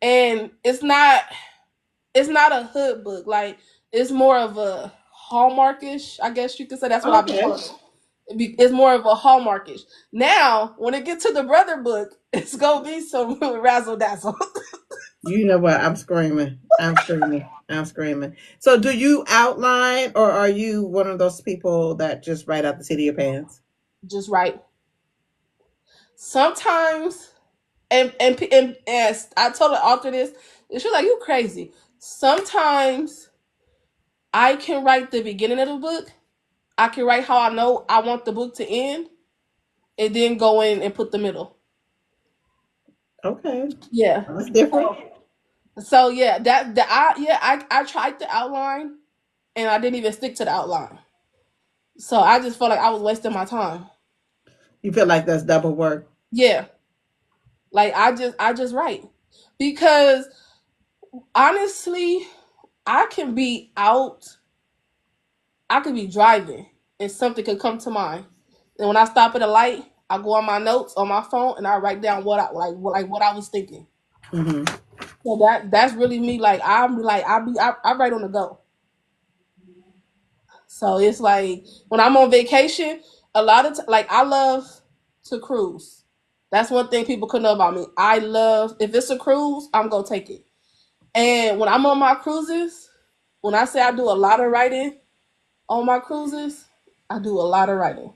and it's not a hood book. Like it's more of a hallmarkish, I guess you could say. That's what I've been Okay. calling it. It's more of a hallmarkish. Now, when it gets to the brother book, it's gonna be some razzle dazzle. You know what? I'm screaming. I'm screaming. I'm screaming. So, do you outline, or are you one of those people that just write out the seat of your pants? Just right. Sometimes, and as I told the author this, and she's like, "You crazy." Sometimes I can write the beginning of the book. I can write how I know I want the book to end, and then go in and put the middle. Okay, Yeah. that's different. So yeah, I tried the outline, and I didn't even stick to the outline. So I just felt like I was wasting my time. You feel like that's double work. Yeah, like I just write because honestly, I can be out, I could be driving, and something could come to mind, and when I stop at a light, I go on my notes on my phone and I write down what I like what I was thinking. Hmm. So that's really me. Like I write on the go. So it's like when I'm on vacation, a lot of like I love to cruise. That's one thing people could know about me. I love if it's a cruise, I'm gonna take it. And when I'm on my cruises, when I say I do a lot of writing on my cruises, I do a lot of writing.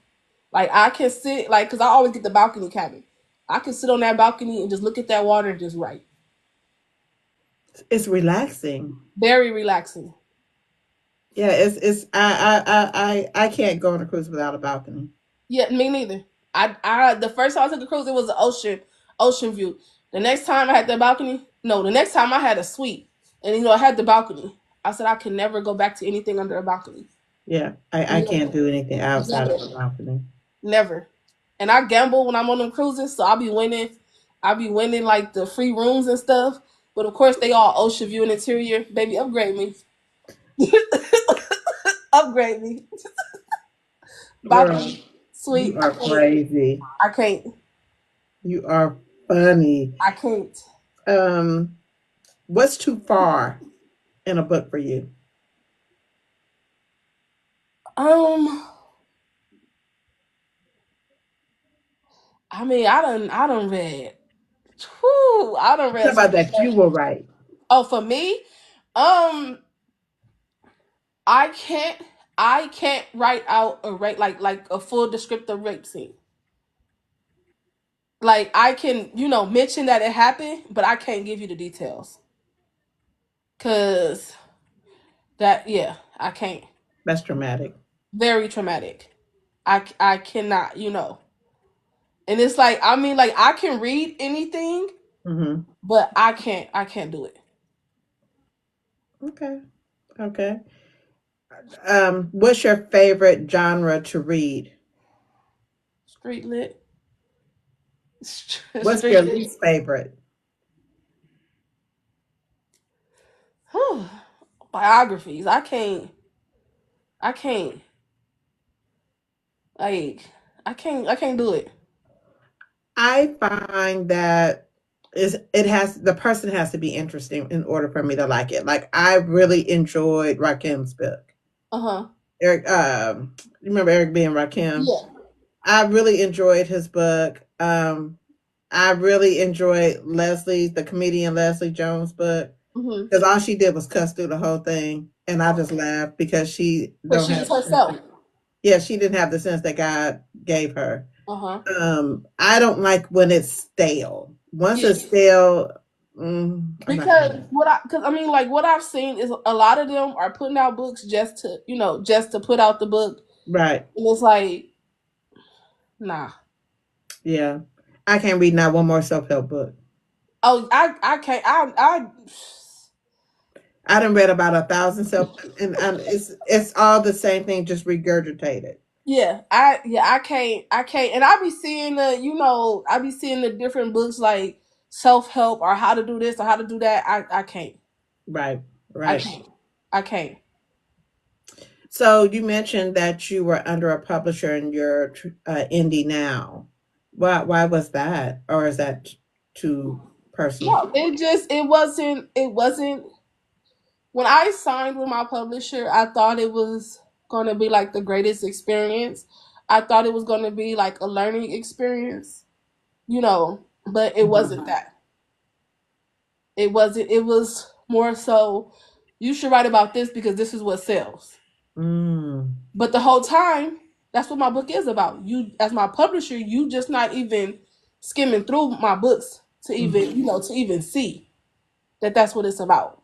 Like I can sit like because I always get the balcony cabin. I can sit on that balcony and just look at that water and just write. It's relaxing. Very relaxing. Yeah, it's I can't go on a cruise without a balcony. Yeah, me neither. I the first time I took a cruise, it was an ocean view. The next time I had the balcony, no, the next time I had a suite, and I had the balcony. I said I can never go back to anything under a balcony. Yeah, I can't Never, do anything outside of never, a balcony. never. And I gamble when I'm on them cruises, so I'll be winning. I'll be winning like the free rooms and stuff. But of course, they all ocean view and interior. Baby, upgrade me. Upgrade me. Girl, Balcony, you suite. I are can't. crazy. I can't. You are funny. I can't. Um, what's too far in a book for you? Um, I mean, I done read. Whew, I done How read some about that stuff. you will write? Oh, for me, um, I can't. I can't write out a rape like a full descriptive rape scene. Like I can, mention that it happened, but I can't give you the details. Cause yeah, I can't. That's dramatic. Very traumatic. I cannot, And it's like I mean, like I can read anything, Hmm. but I can't do it. Okay. Okay. What's your favorite genre to read? Street lit. What's your Street lit. least favorite? Whew. Biographies. I can't like I can't do it. I find that is it has the person has to be interesting in order for me to like it. Like I really enjoyed Rakim's book. Uh-huh. Eric, you remember Eric being Rakim? Yeah. I really enjoyed his book. I really enjoyed the comedian Leslie Jones book Mhm. because all she did was cuss through the whole thing, and I just laughed because she Cuz don't she have was herself. yeah, she didn't have the sense that God gave her. Uh-huh. I don't like when it's stale. Once Yeah. it's stale, I'm not Because gonna. because I mean, like what I've seen is a lot of them are putting out books just to, just to put out the book, Right. and it's like, nah. Yeah. I can't read not one more self help book. Oh, I can't. I done read about 1,000 self, and it's all the same thing, just regurgitated. I can't, and I be seeing I be seeing the different books like self help or how to do this or how to do that. I can't. Right. I Right. can't. I can't. So you mentioned that you were under a publisher and you're indie now. Why was that, or is that too personal? No, it wasn't when I signed with my publisher, I thought it was going to be like the greatest experience. I thought it was going to be like a learning experience, but it wasn't Mhm. that. It wasn't. It was more so, you should write about this because this is what sells. Mm. But the whole time, that's what my book is about. You, as my publisher, you just not even skimming through my books to even, Mhm. to even see that that's what it's about.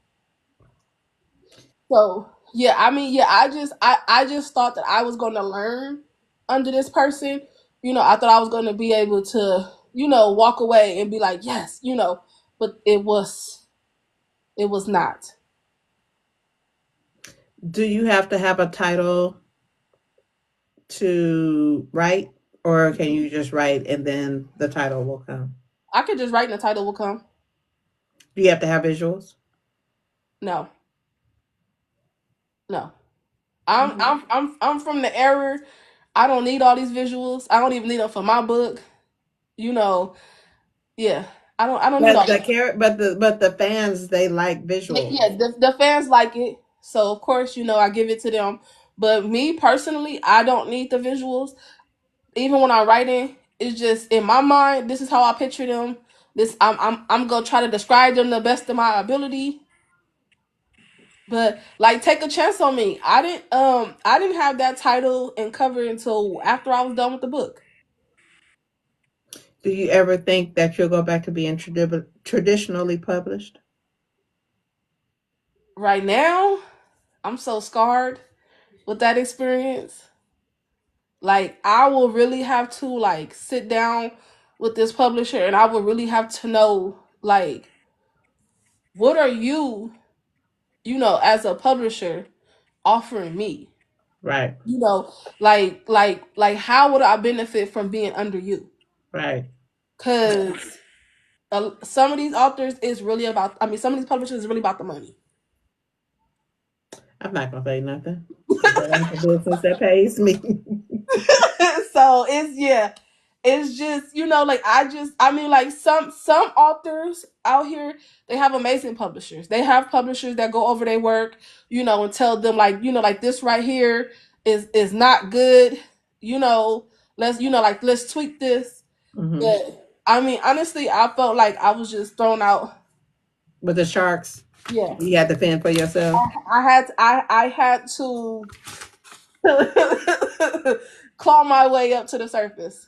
So yeah, I mean, yeah, I just thought that I was going to learn under this person. I thought I was going to be able to, walk away and be like, yes, but it was not. Do you have to have a title to write, or can you just write and then the title will come? I could just write and the title will come. Do you have to have visuals? No, no. I'm Okay. I'm I'm I'm from the era. I don't need all these visuals. I don't even need them for my book. You know, yeah. I don't need But all the that. care, but the fans, they like visuals. Yeah, the fans like it, so of course I give it to them. But me personally, I don't need the visuals. Even when I'm writing, it's just in my mind. This is how I picture them. This I'm gonna try to describe them the best of my ability. But like, take a chance on me. I didn't have that title and cover until after I was done with the book. Do you ever think that you'll go back to being traditionally published? Right now, I'm so scarred with that experience. Like, I will really have to like sit down with this publisher and I will really have to know, like, what are you, as a publisher offering me? Right. Like how would I benefit from being under you? Right. Cuz some of these authors is really about, I mean, some of these publishers is really about the money. I'm not gonna say nothing. That ain't the business that pays me. So it's, yeah, it's just, like, I mean, like, some authors out here, they have amazing publishers. They have publishers that go over their work, and tell them, like, like, this right here is not good. you know let's, like, let's tweak this. Hmm. But I mean, honestly, I felt like I was just thrown out. With the sharks, Yeah, you had to fend for yourself. I had to claw my way up to the surface.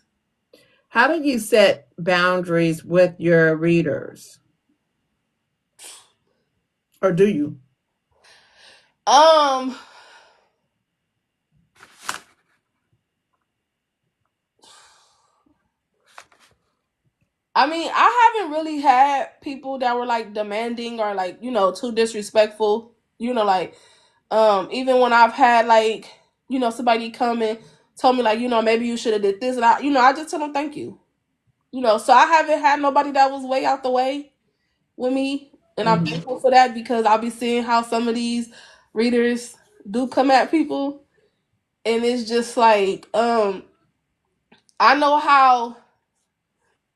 How do you set boundaries with your readers, or do you? Um, I mean, I haven't really had people that were like demanding or like, too disrespectful. Like, even when I've had like, somebody come and told me like, maybe you should have did this, and I just tell them thank you. So I haven't had nobody that was way out the way with me, and I'm Hmm. thankful for that because I'll be seeing how some of these readers do come at people, and it's just like, I know how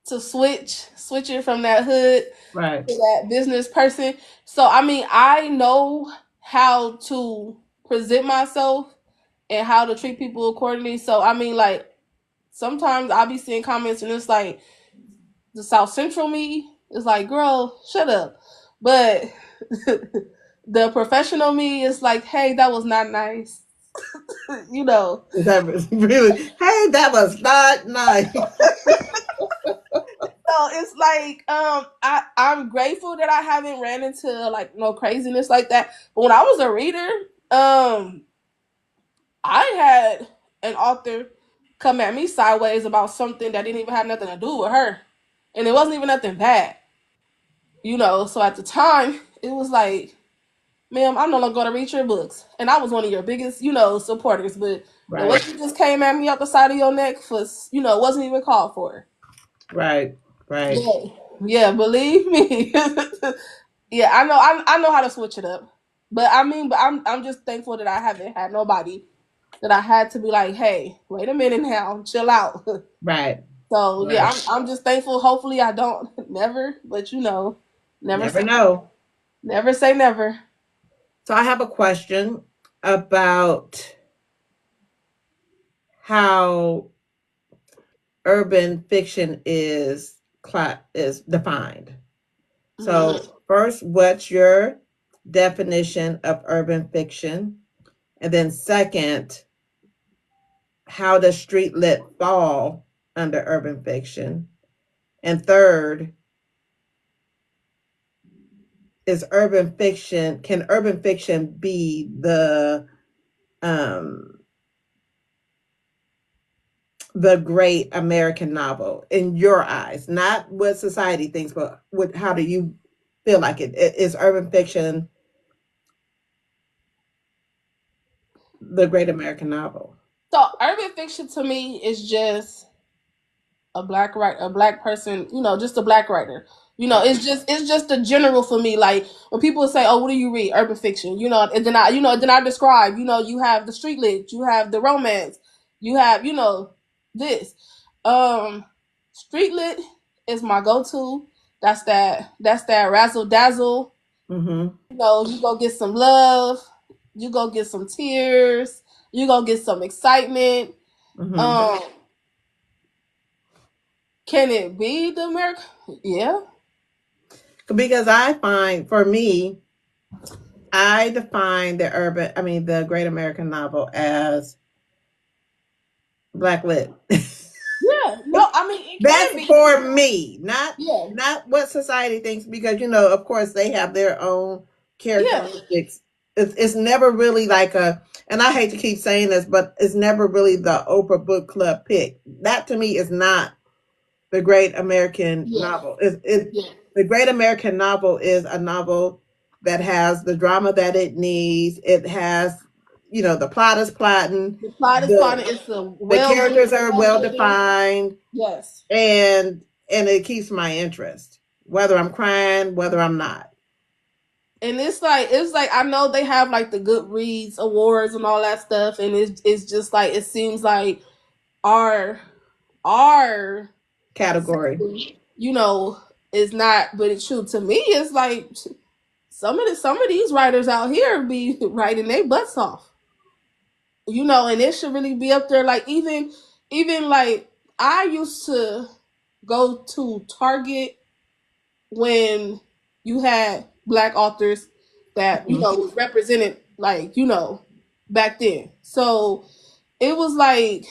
to switch it from that hood Right. to that business person. So I mean, I know how to present myself and how to treat people accordingly. So I mean, like, sometimes I'll be seeing comments and it's like, the South Central me is like, girl, shut up. But the professional me is like, hey, that was not nice. you know. That was really, hey, that was not nice. So it's like I'm grateful that I haven't ran into like no craziness like that. But when I was a reader, I had an author come at me sideways about something that didn't even have nothing to do with her, and it wasn't even nothing bad, you know. So at the time, it was like, ma'am, I'm no longer going to read your books, and I was one of your biggest, you know, supporters. But the way Right. you just came at me up the side of your neck for, you know, wasn't even called for. Right. Right. Yeah, yeah, believe me. Yeah, I know how to switch it up. But I mean, but I'm just thankful that I haven't had nobody that I had to be like, hey, wait a minute now, chill out. Right. So yeah, Right. I'm just thankful. Hopefully, I don't never, but you know, never Never say know. never say never. So I have a question about how urban fiction is defined. Mm-hmm. So first, what's your definition of urban fiction? And then second, how does street lit fall under urban fiction? And third, can urban fiction be um the great American novel in your eyes? Not what society thinks, but how do you feel like it? Is urban fiction the great American novel? So urban fiction to me is just a black person, you know, just a black writer. You know, it's just a general for me. Like when people say, "Oh, what do you read?" Urban fiction, you know, and then I describe. You know, you have the street lit, you have the romance, you have, you know, this. Um, Street lit is my go to. That's that razzle dazzle. Mm-hmm. You know, you go get some love, you go get some tears, you go get some excitement. Mm-hmm. Um, can it be the American? Yeah. Because I find, for me, I define the great American novel as black lit. Yeah. No, I mean it can That's be. for me, not Yeah. what society thinks. Because of course, they have their own Yeah. characteristics. It's never really like a, and I hate to keep saying this, but it's never really the Oprah Book Club pick. That to me is not the great American Yeah. novel. It Yeah. The great American novel is a novel that has the drama that it needs. It has, the plot is plotting, The plot is fun. the It's a the well characters built, are well well written. defined, Yes. and it keeps my interest, whether I'm crying, whether I'm not. And it's like I know they have like the Goodreads awards and all that stuff, and it's just like it seems like our our Category. you know is not, but it's true to me. It's like some of these writers out here be writing their butts off, you know, and it should really be up there. Like even like I used to go to Target when you had black authors that you Mhm. know represented, like, you know, back then. So it was like,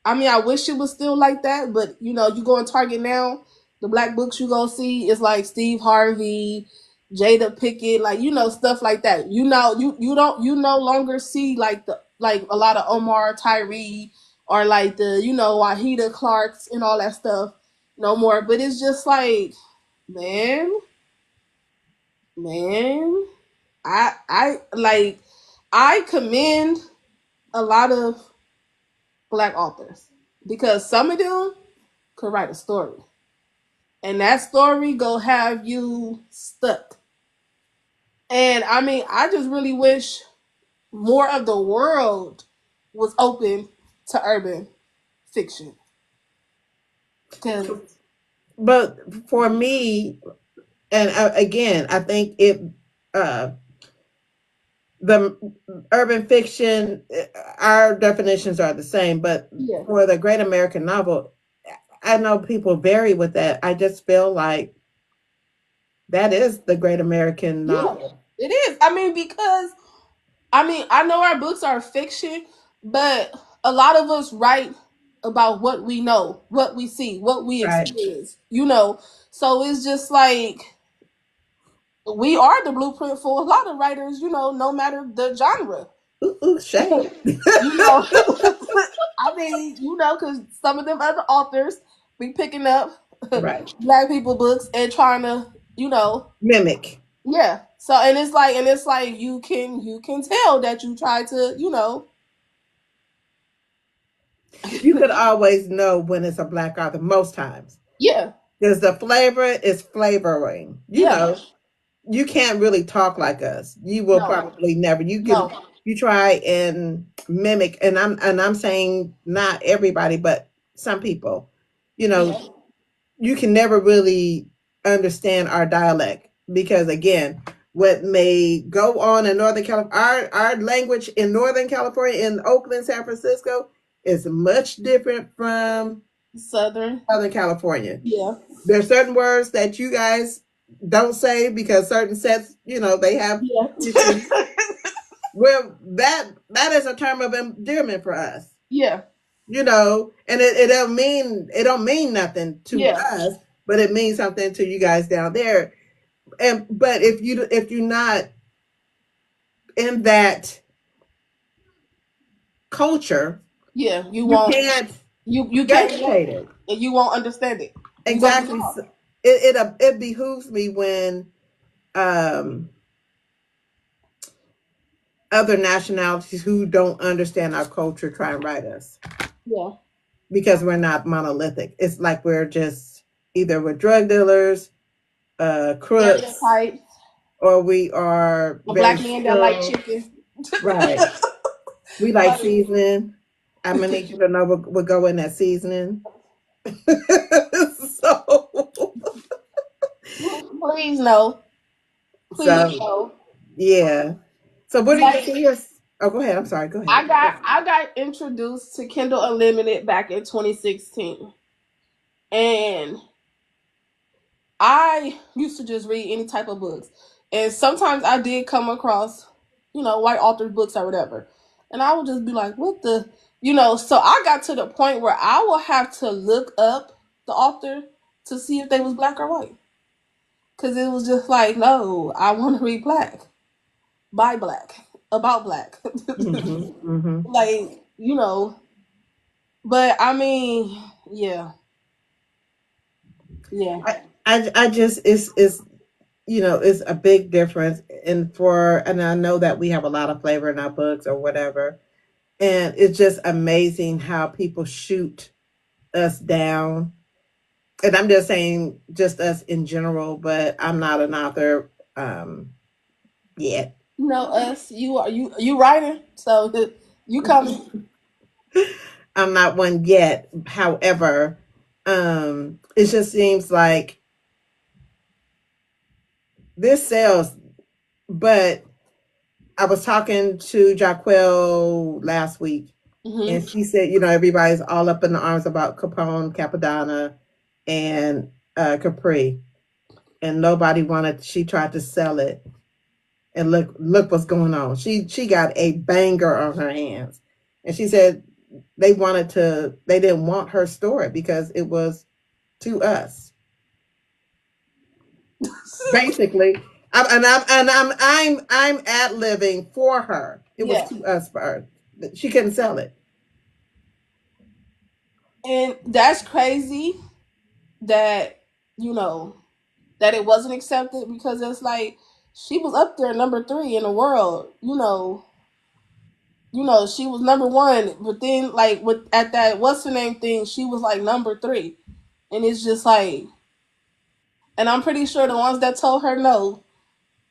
I mean, I wish it was still like that, but you know, you go in Target now, the black books you go see is like Steve Harvey, Jada Pickett, like, you know, stuff like that. You know, you no longer see like a lot of Omar Tyree or like the, you know, Wahida Clarks and all that stuff no more. But it's just like, man, man, I like I commend a lot of black authors because some of them could write a story, and that story go have you stuck. And I mean, I just really wish more of the world was open to urban fiction. Cause But for me, and again, I think uh, the urban fiction, our definitions are the same, but yeah, for the great American novel, I know people vary with that. I just feel like that is the great American yeah, novel. it is. I mean, because I mean, I know our books are fiction, but a lot of us write. about what we know, what we see, what we Right. experience, you know. So it's just like we are the blueprint for a lot of writers, you know, no matter the genre. Ooh, ooh, shade. You know, I mean, you know, because some of them other authors be picking up Right. black people books and trying to, you know, Mimic. yeah. So and it's like you can tell that you try to, you know, You could always know when it's a black author most times. yeah, Because the flavor is flavoring. You yeah, know, you can't really talk like us. You will no, probably never. You can no, you try and mimic, and I'm saying not everybody, but some people. You know, yeah, you can never really understand our dialect because again, what may go on in Northern California, our language in Northern California, in Oakland, San Francisco, is much different from Southern, Southern California. yeah, There's certain words that you guys don't say because certain sets, they have yeah, issues. Well, that is a term of endearment for us, yeah, and it don't mean nothing to yeah, us, but it means something to you guys down there. And but if you're not in that culture, yeah. You you won't, can't you can't regurgitate relate, it. and you won't understand it. You're gonna be Exactly. lost. So it behooves me when um other nationalities who don't understand our culture try and write us Yeah, because we're not monolithic. It's like we're just either we're drug dealers, crooks, stereotypes. or we are A very black man that like sterile. chicken. Right. We like Like, seasoning. I'm gonna need you to know what go in that seasoning. so, please no, please so no. yeah. So what do you Like see your? Oh, go ahead. I'm sorry. Go ahead. I got introduced to Kindle Unlimited back in 2016, and I used to just read any type of books, and sometimes I did come across, you know, white authors' books or whatever, and I would just be like, "What the," you know. So I got to the point where I will have to look up the author to see if they was black or white, because it was just like, no, I want to read black, by black, about black, Mm-hmm, mm-hmm. like you know. But I mean, yeah, yeah, I just it's a big difference, and I know that we have a lot of flavor in our books or whatever, and it's just amazing how people shoot us down. And I'm just saying, just us in general, but I'm not an author yet. you know us. You writing, so you coming. I'm not one yet. However, it just seems like this sells. But I was talking to Jaquel last week, Hmm. and she said, everybody's all up in the arms about Capone, Capadonna, and Capri, and nobody wanted. She tried to sell it, and look what's going on. She got a banger on her hands, and she said they didn't want her story because it was to us basically. I'm ad living for her. It was Yeah, to us for her. She couldn't sell it. and that's crazy that you know that it wasn't accepted because it's like she was up there number three in the world. She was number one, but then like with at that what's the name thing, she was like number three, and it's just like, and I'm pretty sure the ones that told her no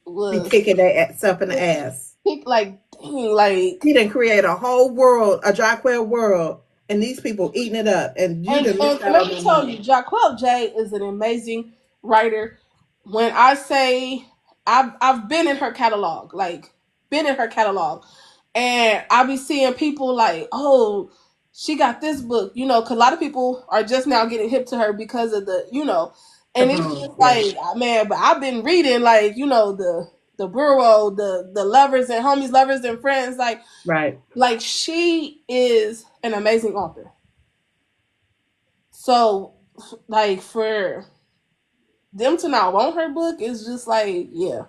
Be was kicking herself in the ass. like, dang, like, He didn't create a whole world, a Jacquel world, and these people eating it up, and you and didn't miss and out let on me the tell you, money. Jaquel J is an amazing writer. When I say I've been in her catalog, like been in her catalog, and I be seeing people like, oh, she got this book, because a lot of people are just now getting hip to her because of and it's Capone, just yeah. like, man, but I've been reading like the bureau, the lovers and homies, lovers and friends, Right. like she is an amazing author. So, like, for them to not want her book is just like, yeah.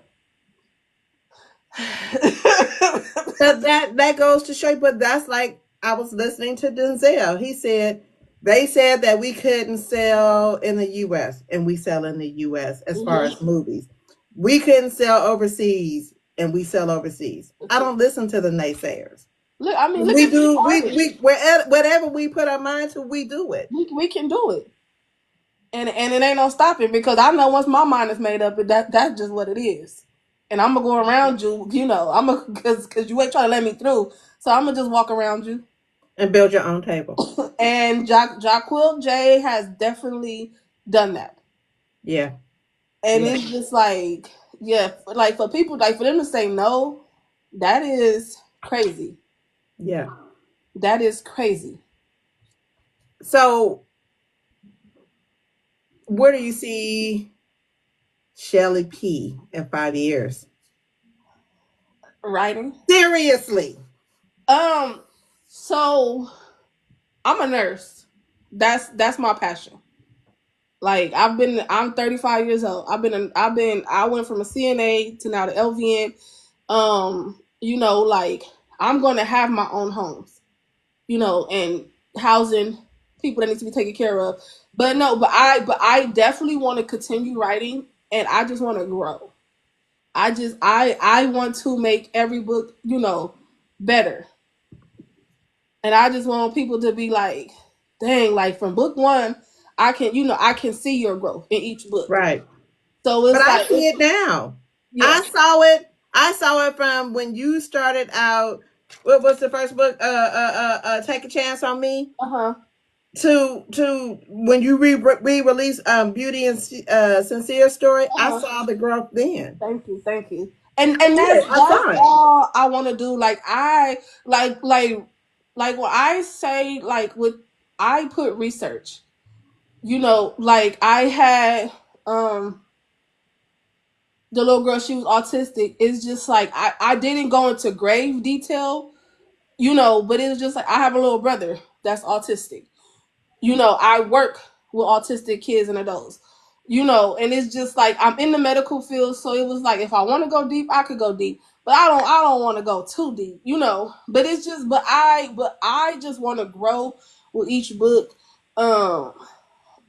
But that goes to show you, but that's like I was listening to Denzel. He said they said that we couldn't sell in the US and we sell in the US as far Mhm. as movies. We couldn't sell overseas and we sell overseas. I don't listen to the naysayers. Look, I mean, look We at these do artists. we whatever we put our mind to, we do it. We can do it, and it ain't no stopping because I know once my mind is made up, that's just what it is. And I'm gonna go around you, you know. I'm gonna because you ain't trying to let me through, so I'm gonna just walk around you. And build your own table. And Jaquil J has definitely done that, Yeah. and Yeah. it's just like, yeah, like for people, like for them to say no, that is crazy. Yeah. That is crazy. So where do you see Shelly P in 5 years? Writing. Seriously. Um. So I'm a nurse. That's my passion. Like I'm 35 years old. I went from a CNA to now the LVN. You know, like I'm gonna have my own homes, you know, and housing people that need to be taken care of. But no, but I definitely want to continue writing, and I just want to grow. I want to make every book, you know, better. And I just want people to be like, dang, like from book one, I can, you know, I can see your growth in each book. Right. So But it's I like, see it now. yeah, I saw it. I saw it from when you started out. What was the first book? Take a Chance on Me. uh huh, To when you re-release Beauty and Sincere Story. uh I huh. saw the growth then. Thank you. I And did. I that's saw it. all I want to do. Like I like when I say like with I put research. You know, like I had um the little girl, she was autistic. It's just like I didn't go into grave detail, you know, but it was just like I have a little brother that's autistic. You know, I work with autistic kids and adults. You know, and it's just like I'm in the medical field, so it was like if I want to go deep, I could go deep. But I don't want to go too deep, you know. But it's just but I just want to grow with each book. Um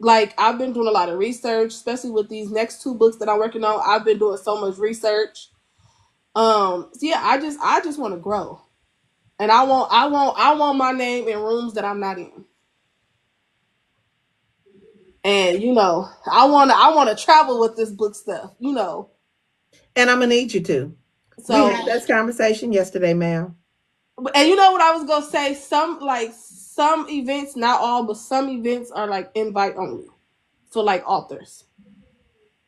like I've been doing a lot of research, especially with these next two books that I'm working on. I've been doing so much research. So yeah, I just want to grow. And I want my name in rooms that I'm not in. And you know, I wanna travel with this book stuff, you know. And I'm gonna need you to. We So had this conversation yesterday, ma'am. and you know what I was gonna say? Some events, not all, but some events are like invite only for like authors.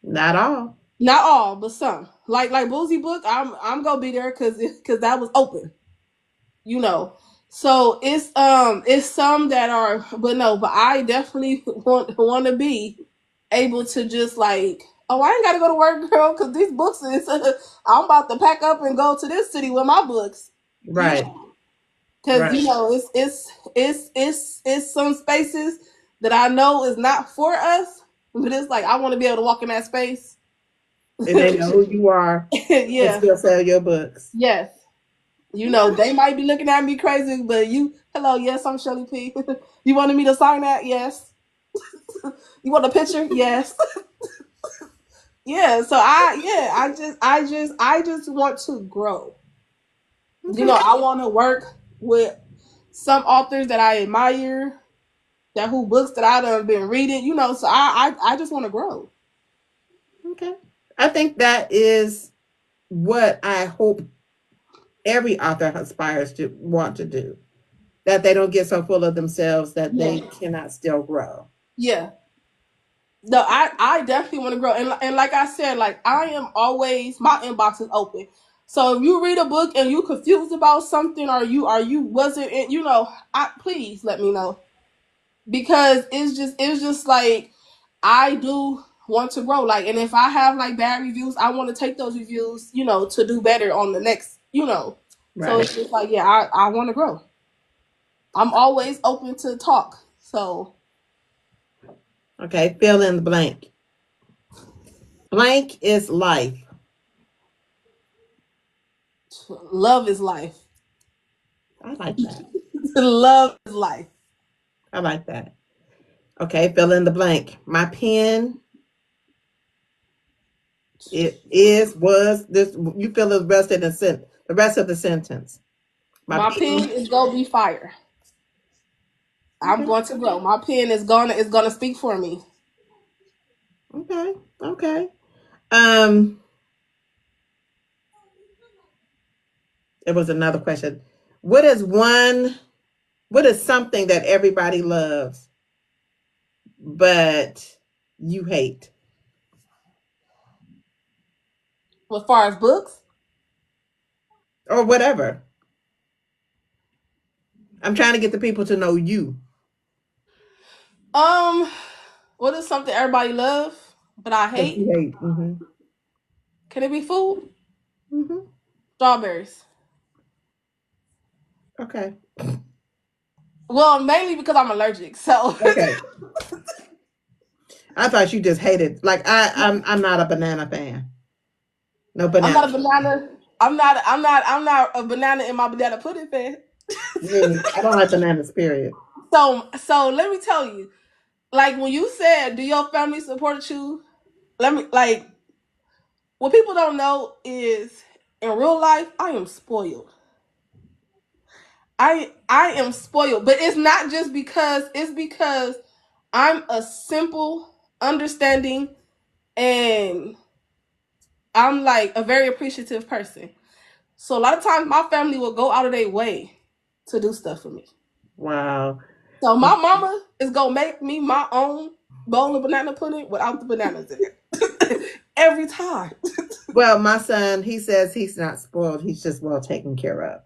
Not all. Not all, but some. Like Boozy Book, I'm gonna be there because that was open, you know. So it's some that are, but no, but I definitely want to be able to just like, oh, I ain't got to go to work, girl, because these books is I'm about to pack up and go to this city with my books, you Right. know, because Right. you know it's some spaces that I know is not for us, but it's like I want to be able to walk in that space. And they know who you are and Yeah, still sell your books. yes. You know, Okay. they might be looking at me crazy, but hello, yes, I'm Shelly P. You wanted me to sign that? Yes. You want a picture? Yes. Yeah. So I just want to grow. You know, Okay. I want to work with some authors that I admire, that who books that I done been reading. You know, so I just want to grow. Okay. I think that is what I hope every author aspires to want to do. That they don't get so full of themselves that Yeah. they cannot still grow. Yeah. No, I definitely want to grow, and like I said, like I am always my inbox is open. So if you read a book and you confused about something, or you wasn't, you know, please let me know because it's just like I do want to grow. Like, and if I have like bad reviews, I want to take those reviews, you know, to do better on the next, you know. So Right. it's just like, yeah, I want to grow. I'm always open to talk. So Okay, fill in the blank. Blank is life. Love is life. I like that. Love is life. I like that. Okay, fill in the blank. My pen, it is, was, this, you fill the rest of the rest of the sentence. My My pen, pen is gonna be fire. I'm okay, going to grow. My pen is gonna speak for me. okay, okay. Um, it was another question. What is one, what is something that everybody loves, but you hate? As far as books, Or whatever. I'm trying to get the people to know you. um, what is something everybody love but I That hate? you hate. Mm-hmm. Can it be food? Mm-hmm. Strawberries. Okay. Well, mainly because I'm allergic. So Okay. I thought you just hated. Like I'm not a banana fan. No I'm banana. not a banana. I'm not a banana in my banana pudding fan. Really, I don't like bananas. Period. So let me tell you, like when you said, "Do your family support you?" Let me like what people don't know is in real life, I am spoiled. I am spoiled, but it's not just because it's because I'm a simple, understanding, and I'm like a very appreciative person. So a lot of times my family will go out of their way to do stuff for me. Wow. So my mama is gonna make me my own bowl of banana pudding without the bananas in it. Every time. Well, my son, he says he's not spoiled. He's just well taken care of.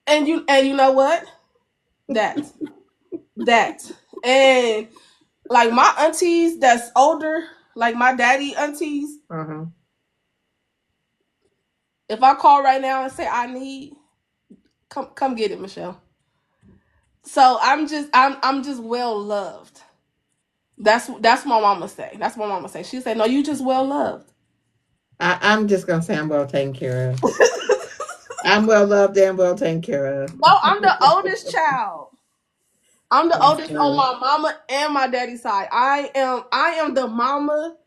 And you know what? That. That. And like my aunties that's older, like my daddy aunties, Uh-huh. if I call right now and say I need, come get it, Michelle. So I'm just well loved. That's my mama say. That's what my mama say. She said, "No, you just well loved." I'm just gonna say I'm well taken care of. I'm well loved and well taken care of. No, I'm the oldest child. I'm the That's oldest on good. my mama and my daddy side. I am the mama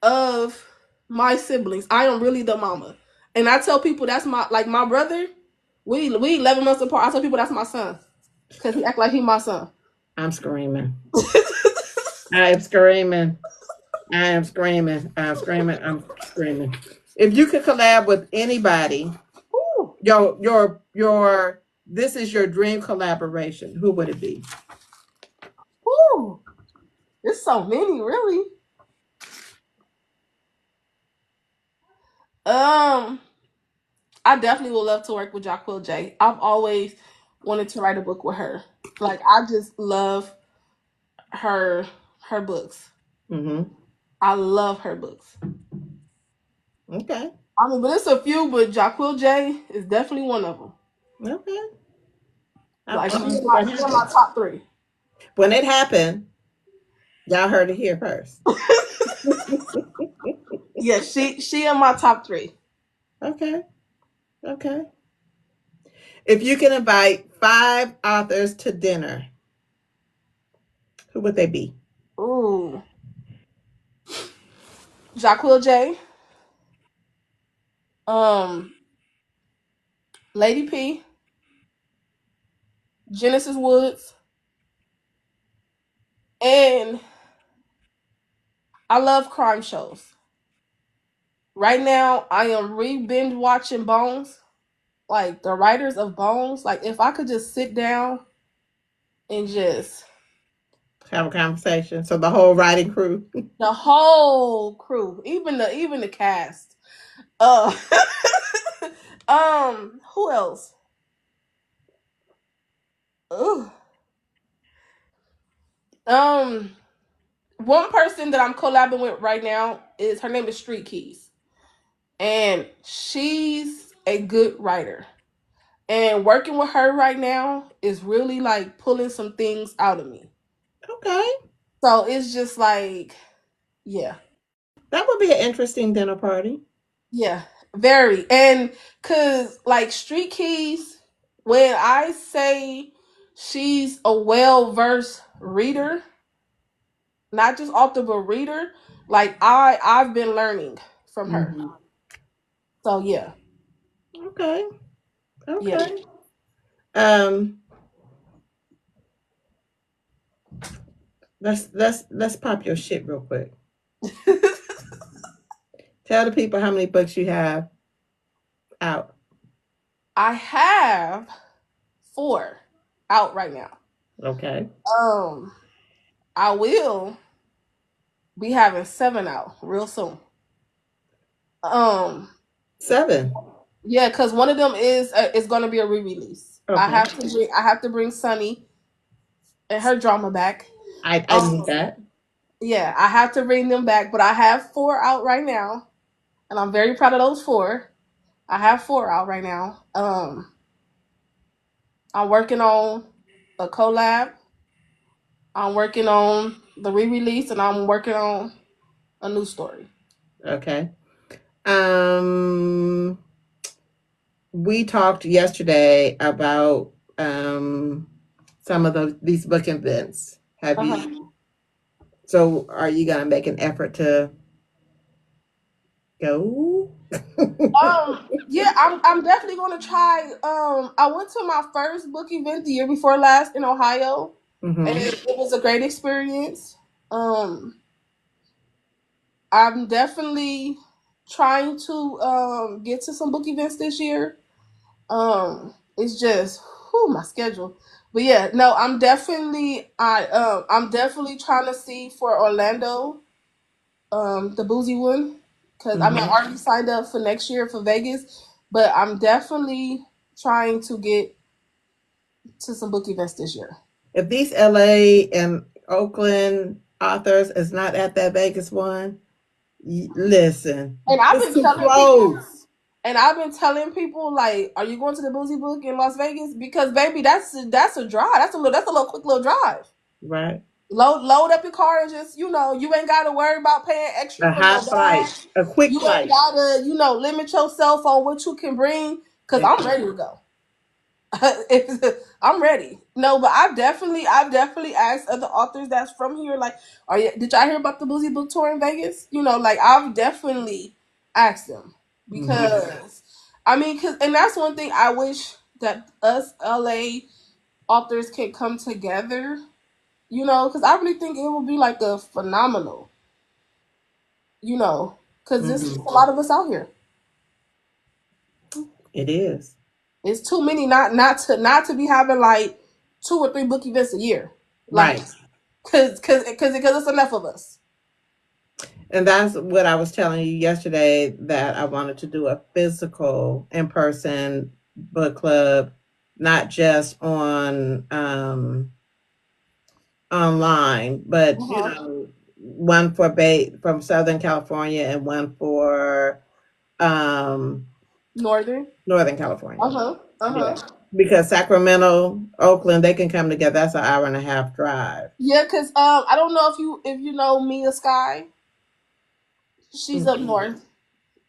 of my siblings. I am really the mama. And I tell people that's my brother. We 11 months apart. I tell people that's my son because he act like he my son. I'm screaming. I am screaming. I am screaming. I'm screaming. I'm screaming. If you could collab with anybody, Ooh, your this is your dream collaboration. Who would it be? ooh, there's so many, really. Um, I definitely would love to work with Jaquil J. I've always wanted to write a book with her. Like I just love her her books. Mm-hmm. I love her books. Okay. I mean, but it's a few, but Jaquil J is definitely one of them. Okay. Like I'm gonna see that she in happen. my top three. When it happened, y'all heard it here first. Yeah, she in my top three. Okay. Okay. If you can invite 5 authors to dinner, who would they be? Ooh, Jaquil J, um, Lady P, Genesis Woods, and I love crime shows. Right now, I am re-binge watching Bones. Like the writers of Bones. Like if I could just sit down and just Have a conversation. So the whole writing crew. the whole crew, even the cast. Uh, who else? Ugh. Um, one person that I'm collabing with right now is her name is Street Keys, and she's a good writer. And working with her right now is really like pulling some things out of me. Okay. So it's just like, yeah, That would be an interesting dinner party. yeah, very. And cause like Street Keys, when I say she's a well versed reader, not just author but reader, like I've been learning from her. Hmm. So yeah, Okay. yeah. Okay. Um, let's pop your shit real quick. Tell the people how many books you have out. I have 4 out right now. Okay. Um, I will be having 7 out real soon. Um, 7. yeah, because one of them is going to be a re-release. Okay. I have to bring Sunny and her drama back. I need Um, that. yeah, I have to bring them back, but I have 4 out right now, and I'm very proud of those 4. I have 4 out right now. I'm working on a collab. I'm working on the re-release, and I'm working on a new story. Okay. Um, we talked yesterday about some of these book events. Have Uh-huh. you? So, are you gonna make an effort to go? Yeah, I'm definitely gonna try. I went to my first book event the year before last in Ohio, and Hmm. it was a great experience. Um, I'm definitely trying to get to some book events this year. It's just my schedule. But yeah, no, I'm definitely trying to see for Orlando, the boozy one, because I mean I Hmm. already signed up for next year for Vegas, but I'm definitely trying to get to some book events this year. If these LA and Oakland authors is not at that Vegas one, listen, And I've it's been too telling people, close, like, are you going to the boozy book in Las Vegas? Because baby, that's a drive. That's a little quick little drive. right? Load up your car and just you ain't got to worry about paying extra A for no hot flight, gas. a quick You ain't flight. gotta limit yourself on what you can bring. Cause Yeah. I'm ready to go. I'm ready. No, but I've definitely asked other authors that's from here, like, did y'all hear about the Boozy Book Tour in Vegas? Like I've definitely asked them Hmm. because I mean, and that's one thing I wish that us LA authors can come together. Because I really think it would be like a phenomenal. Because there's Hmm. a lot of us out here. It is. It's too many not to be having like 2 or 3 book events a year. Like Right. because it's enough of us. And that's what I was telling you yesterday, that I wanted to do a physical in person book club, not just on online, but Uh-huh. one for from Southern California and one for um Northern. Northern California. Uh-huh. Yeah. Uh-huh. Because Sacramento, Oakland, they can come together. That's an hour and a half drive. Yeah, because I don't know if you know Mia Sky. She's up Mm-mm. north.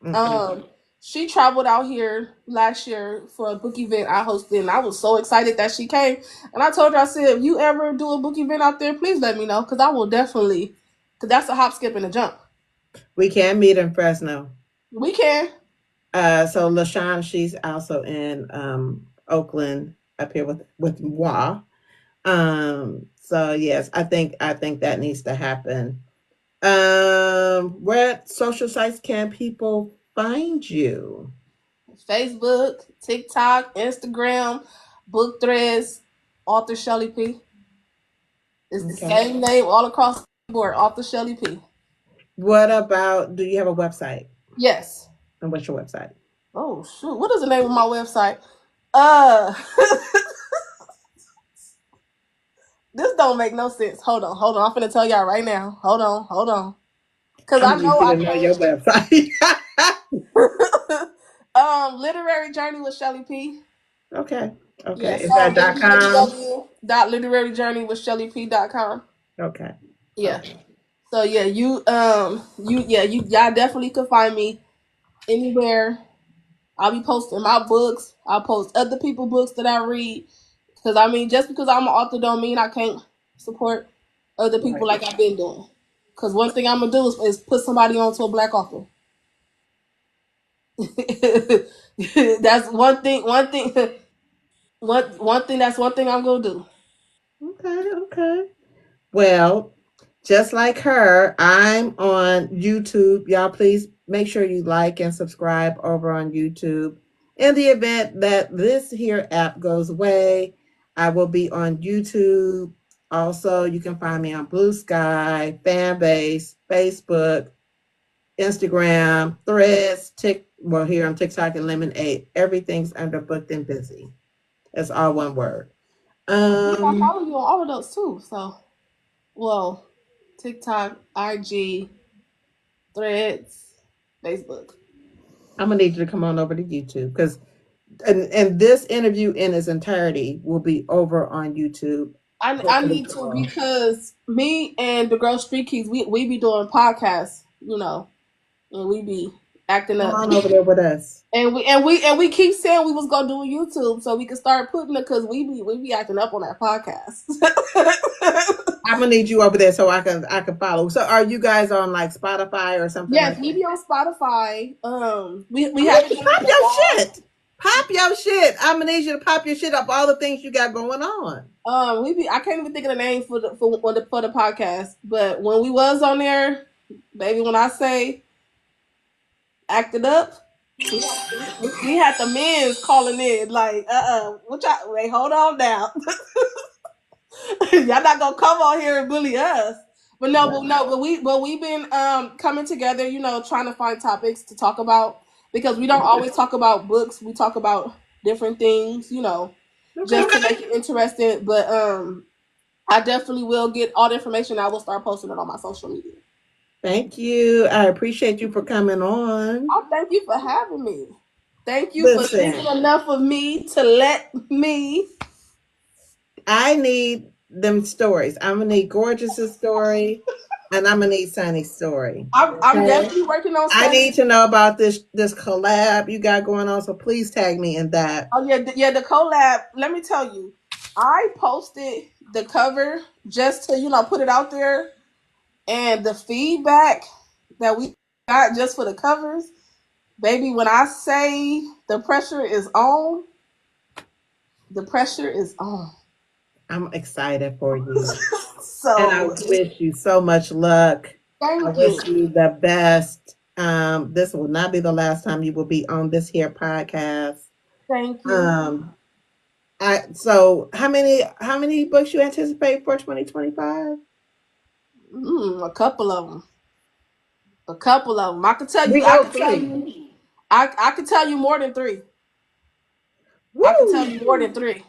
Mm-mm. Um she traveled out here last year for a book event I hosted, and I was so excited that she came. And I told her, I said, if you ever do a book event out there, please let me know, because I will definitely, because that's a hop, skip, and a jump. We can meet in Fresno. We can. So LaShawn, she's also in Oakland up here with moi. So yes, I think that needs to happen. Where social sites can people find you? Facebook, TikTok, Instagram, book threads, author Shelly P. It's the Okay. same name all across the board, author Shelly P. What about, do you have a website? Yes. And what's your website? Oh shoot. What is the name of my website? Uh this don't make no sense. Hold on. I'm finna tell y'all right now. Hold on. Cause I'm I gonna need know you I to know your website. can't. Literary Journey with Shelly P. Okay. Yeah, Okay. Is so that .com? www.literaryjourneywithshellyp.com. Okay. Yeah. Okay. So yeah, y'all definitely could find me anywhere. I'll be posting my books. I'll post other people's books that I read. Because I mean, just because I'm an author don't mean I can't support other people Right. like I've been doing. Because one thing I'm gonna do is put somebody onto a black author. That's one thing. One thing. One thing. That's one thing I'm gonna do. Okay. Okay. Well, just like her, I'm on YouTube. Y'all, please make sure you like and subscribe over on YouTube. In the event that this here app goes away, I will be on YouTube. Also, you can find me on Blue Sky, Fanbase, Facebook, Instagram, Threads, well, here on TikTok and Lemonade. Everything's under booked and busy. That's all one word. Yeah, I Um, follow you on all of those too. So, well, TikTok, IG, Threads, Facebook. I'm gonna need you to come on over to YouTube because and this interview in its entirety will be over on YouTube. I Hopefully need to tomorrow. because me and the girl Street Keys we be doing podcasts, and we be acting Come up. on over there with us. And we keep saying we was gonna do a YouTube so we can start putting it because we be acting up on that podcast. I'm gonna need you over there so I can follow. So are you guys on like Spotify or something Yes, like we that? be on Spotify. We I'm gonna haven't need you done it pop in a your while. shit. Pop your shit. I'm gonna need you to pop your shit up all the things you got going on. I can't even think of the name for the podcast, but when we was on there, baby, when I say acted up, we had the men's calling in like, what y'all wait, hold on now. Y'all not gonna come on here and bully us. But no, Right. we've been coming together, trying to find topics to talk about because we don't always talk about books. We talk about different things, Okay. just to make it interesting. But I definitely will get all the information. I will start posting it on my social media. Thank you. I appreciate you for coming on. Oh, thank you for having me. Thank you for thinking Listen, enough of me to let me. I need them stories. I'm gonna need Gorgeous's story, and I'm gonna need Sunny's story. I'm Okay. definitely working on I Sunday. need to know about this collab you got going on. So please tag me in that. Oh yeah, yeah. The collab. Let me tell you, I posted the cover just to put it out there, and the feedback that we got just for the covers, baby. When I say the pressure is on, the pressure is on. I'm excited for you, and I So wish you so much luck. I thank you, wish you the best. This will not be the last time you will be on this here podcast. thank you. Um, how many books you anticipate for 2025? A couple of them. A couple of them. I could tell you. We I know could tell 3. you. I could tell you more than three. I could tell Woo! you more than three.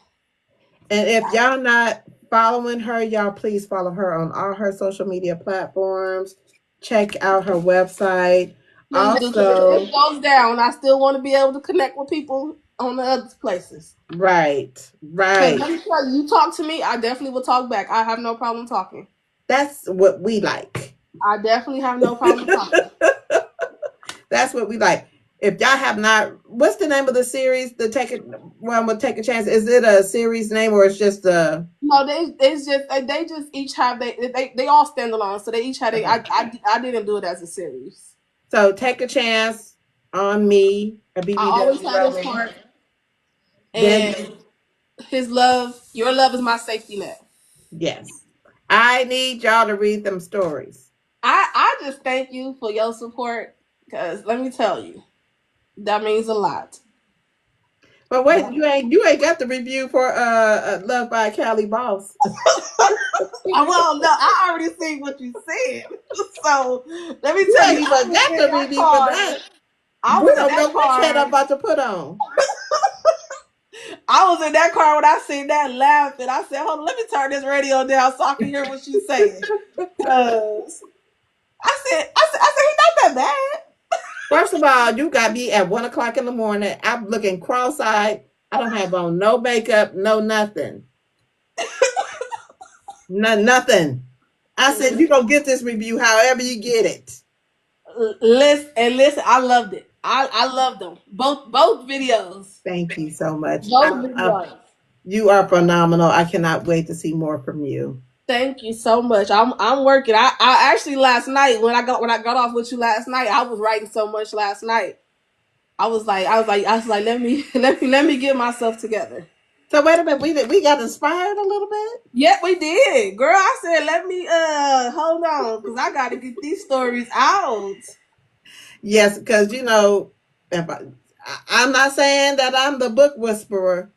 And if y'all not following her, y'all please follow her on all her social media platforms. Check out her website. Please do because if Also, this goes down, I still want to be able to connect with people on the other places. right, Because right. let me tell you, you talk to me, I definitely will talk back. I have no problem talking. That's what we like. I definitely have no problem talking. That's what we like. If y'all have not, what's the name of the series? The Take It One will Take a Chance. Is it a series name or it's just a? No, they just each have they all stand alone. So they each had a. Okay. I didn't do it as a series. So Take a Chance on Me, a I always BBW had this romance. part, Then and your love is my safety net. yes, I need y'all to read them stories. I just thank you for your support because let me tell you, that means a lot. But wait, you ain't got the review for Love by Callie Boss. Well, no, I already seen what you said. So let me You tell ain't you, I even was got in the that review for car. that. I We was in don't that know which head I'm car. about to put on. I was in that car when I seen that laughing. I said, "Hold on, let me turn this radio down so I can hear what she's saying." Cause I said, he's not that First of all, you got me at 1 o'clock in the morning. I'm looking cross-eyed. I don't have on no makeup, no nothing. No nothing. I said you gonna get this review however you get it. Listen, I loved it. I loved them. Both videos. Thank you so much. Both videos. You are phenomenal. I cannot wait to see more from you. Thank you so much. I'm working. I actually last night when I got off with you last night, I was writing so much last night. I was like, let me get myself together. So wait a minute, we got inspired a little bit. Yeah, we did. Girl, I said let me hold on, because I gotta get these stories out. Yes, because if I'm not saying that I'm the book whisperer,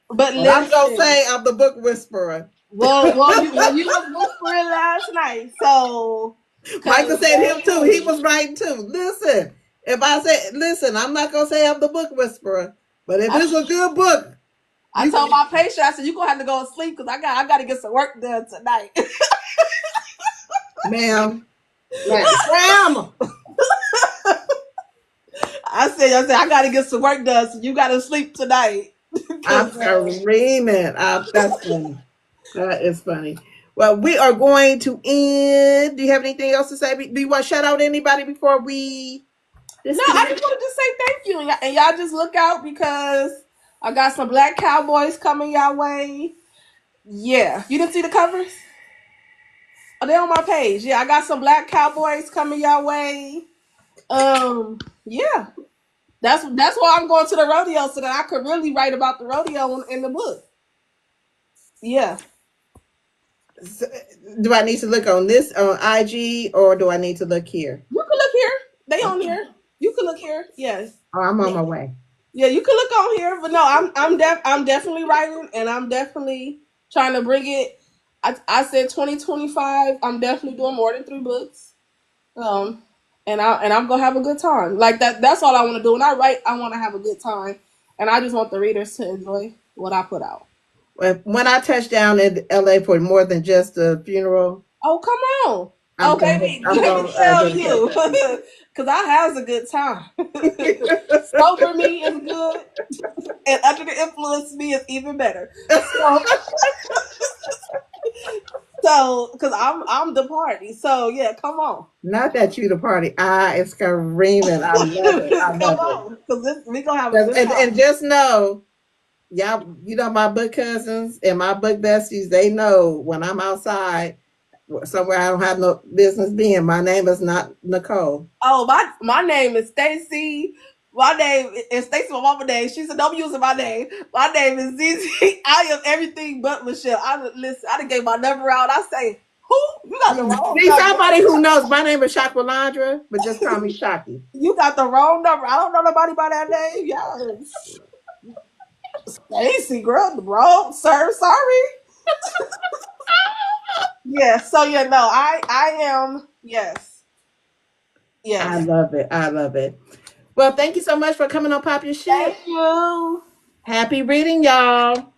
But but I'm gonna listen, say I'm the book whisperer. you was whispering last night, so Michael cause said him too. He baby, was right too. Listen, if I say listen, I'm not gonna say I'm the book whisperer, but if I, it's a good book, I you told can, my patient, I said you gonna have to go to sleep because I gotta get some work done tonight. ma'am, ma'am. I said I gotta get some work done, so you gotta sleep tonight. I'm Cause screaming. That's funny. That is funny. Well, we are going to end. Do you have anything else to say? Do you want to shout out anybody before we no, I disconnect? just wanted to say thank you, and y'all just look out because I got some black cowboys coming y'all way. Yeah, you didn't see the covers? Oh, they on my page. Yeah, I got some black cowboys coming y'all way. Yeah, that's why I'm going to the rodeo so that I could really write about the rodeo in the book. Yeah, So, do I need to look on this on IG or do I need to look here? you can look here. They on Okay. here. You can look here. Yes. Oh, I'm on Yeah. my way. Yeah, you can look on here, but no, I'm definitely writing, and I'm definitely trying to bring it. I said 2025. I'm definitely doing more than 3 books. Um, and I'm gonna have a good time. Like that. That's all I want to do. When I write, I want to have a good time, and I just want the readers to enjoy what I put out. When I touch down in LA for more than just a funeral, Oh, come on. I'm Oh, going. baby, I'm let me going to tell dedicate you, that to you. because I has a good time. Sober me is good, and under the influence me is even better. So, because I'm the party. So yeah, come on, Not that you the party. I am screaming. I love it. I come love it. on, because we gonna have a good And time. just know, y'all, my book cousins and my book besties, they know when I'm outside somewhere I don't have no business being. My name is not Nicole. Oh, my name is Stacy. My name is Stacy. My mama name. She said, "Don't be using my name. My name is ZZ. I am everything but Michelle. Listen. I done gave my number out. I say, who? You got the wrong See number. somebody who knows my name is Shaquilandra, but just call me Shaki. You got the wrong number. I don't know nobody by that name. Yes, Stacy, girl, the wrong sir. Sorry. Yeah. So yeah, no, I am. Yes. I Yes. love it. I love it. Well, thank you so much for coming on Pop Your Shit. Thank you. Happy reading, y'all.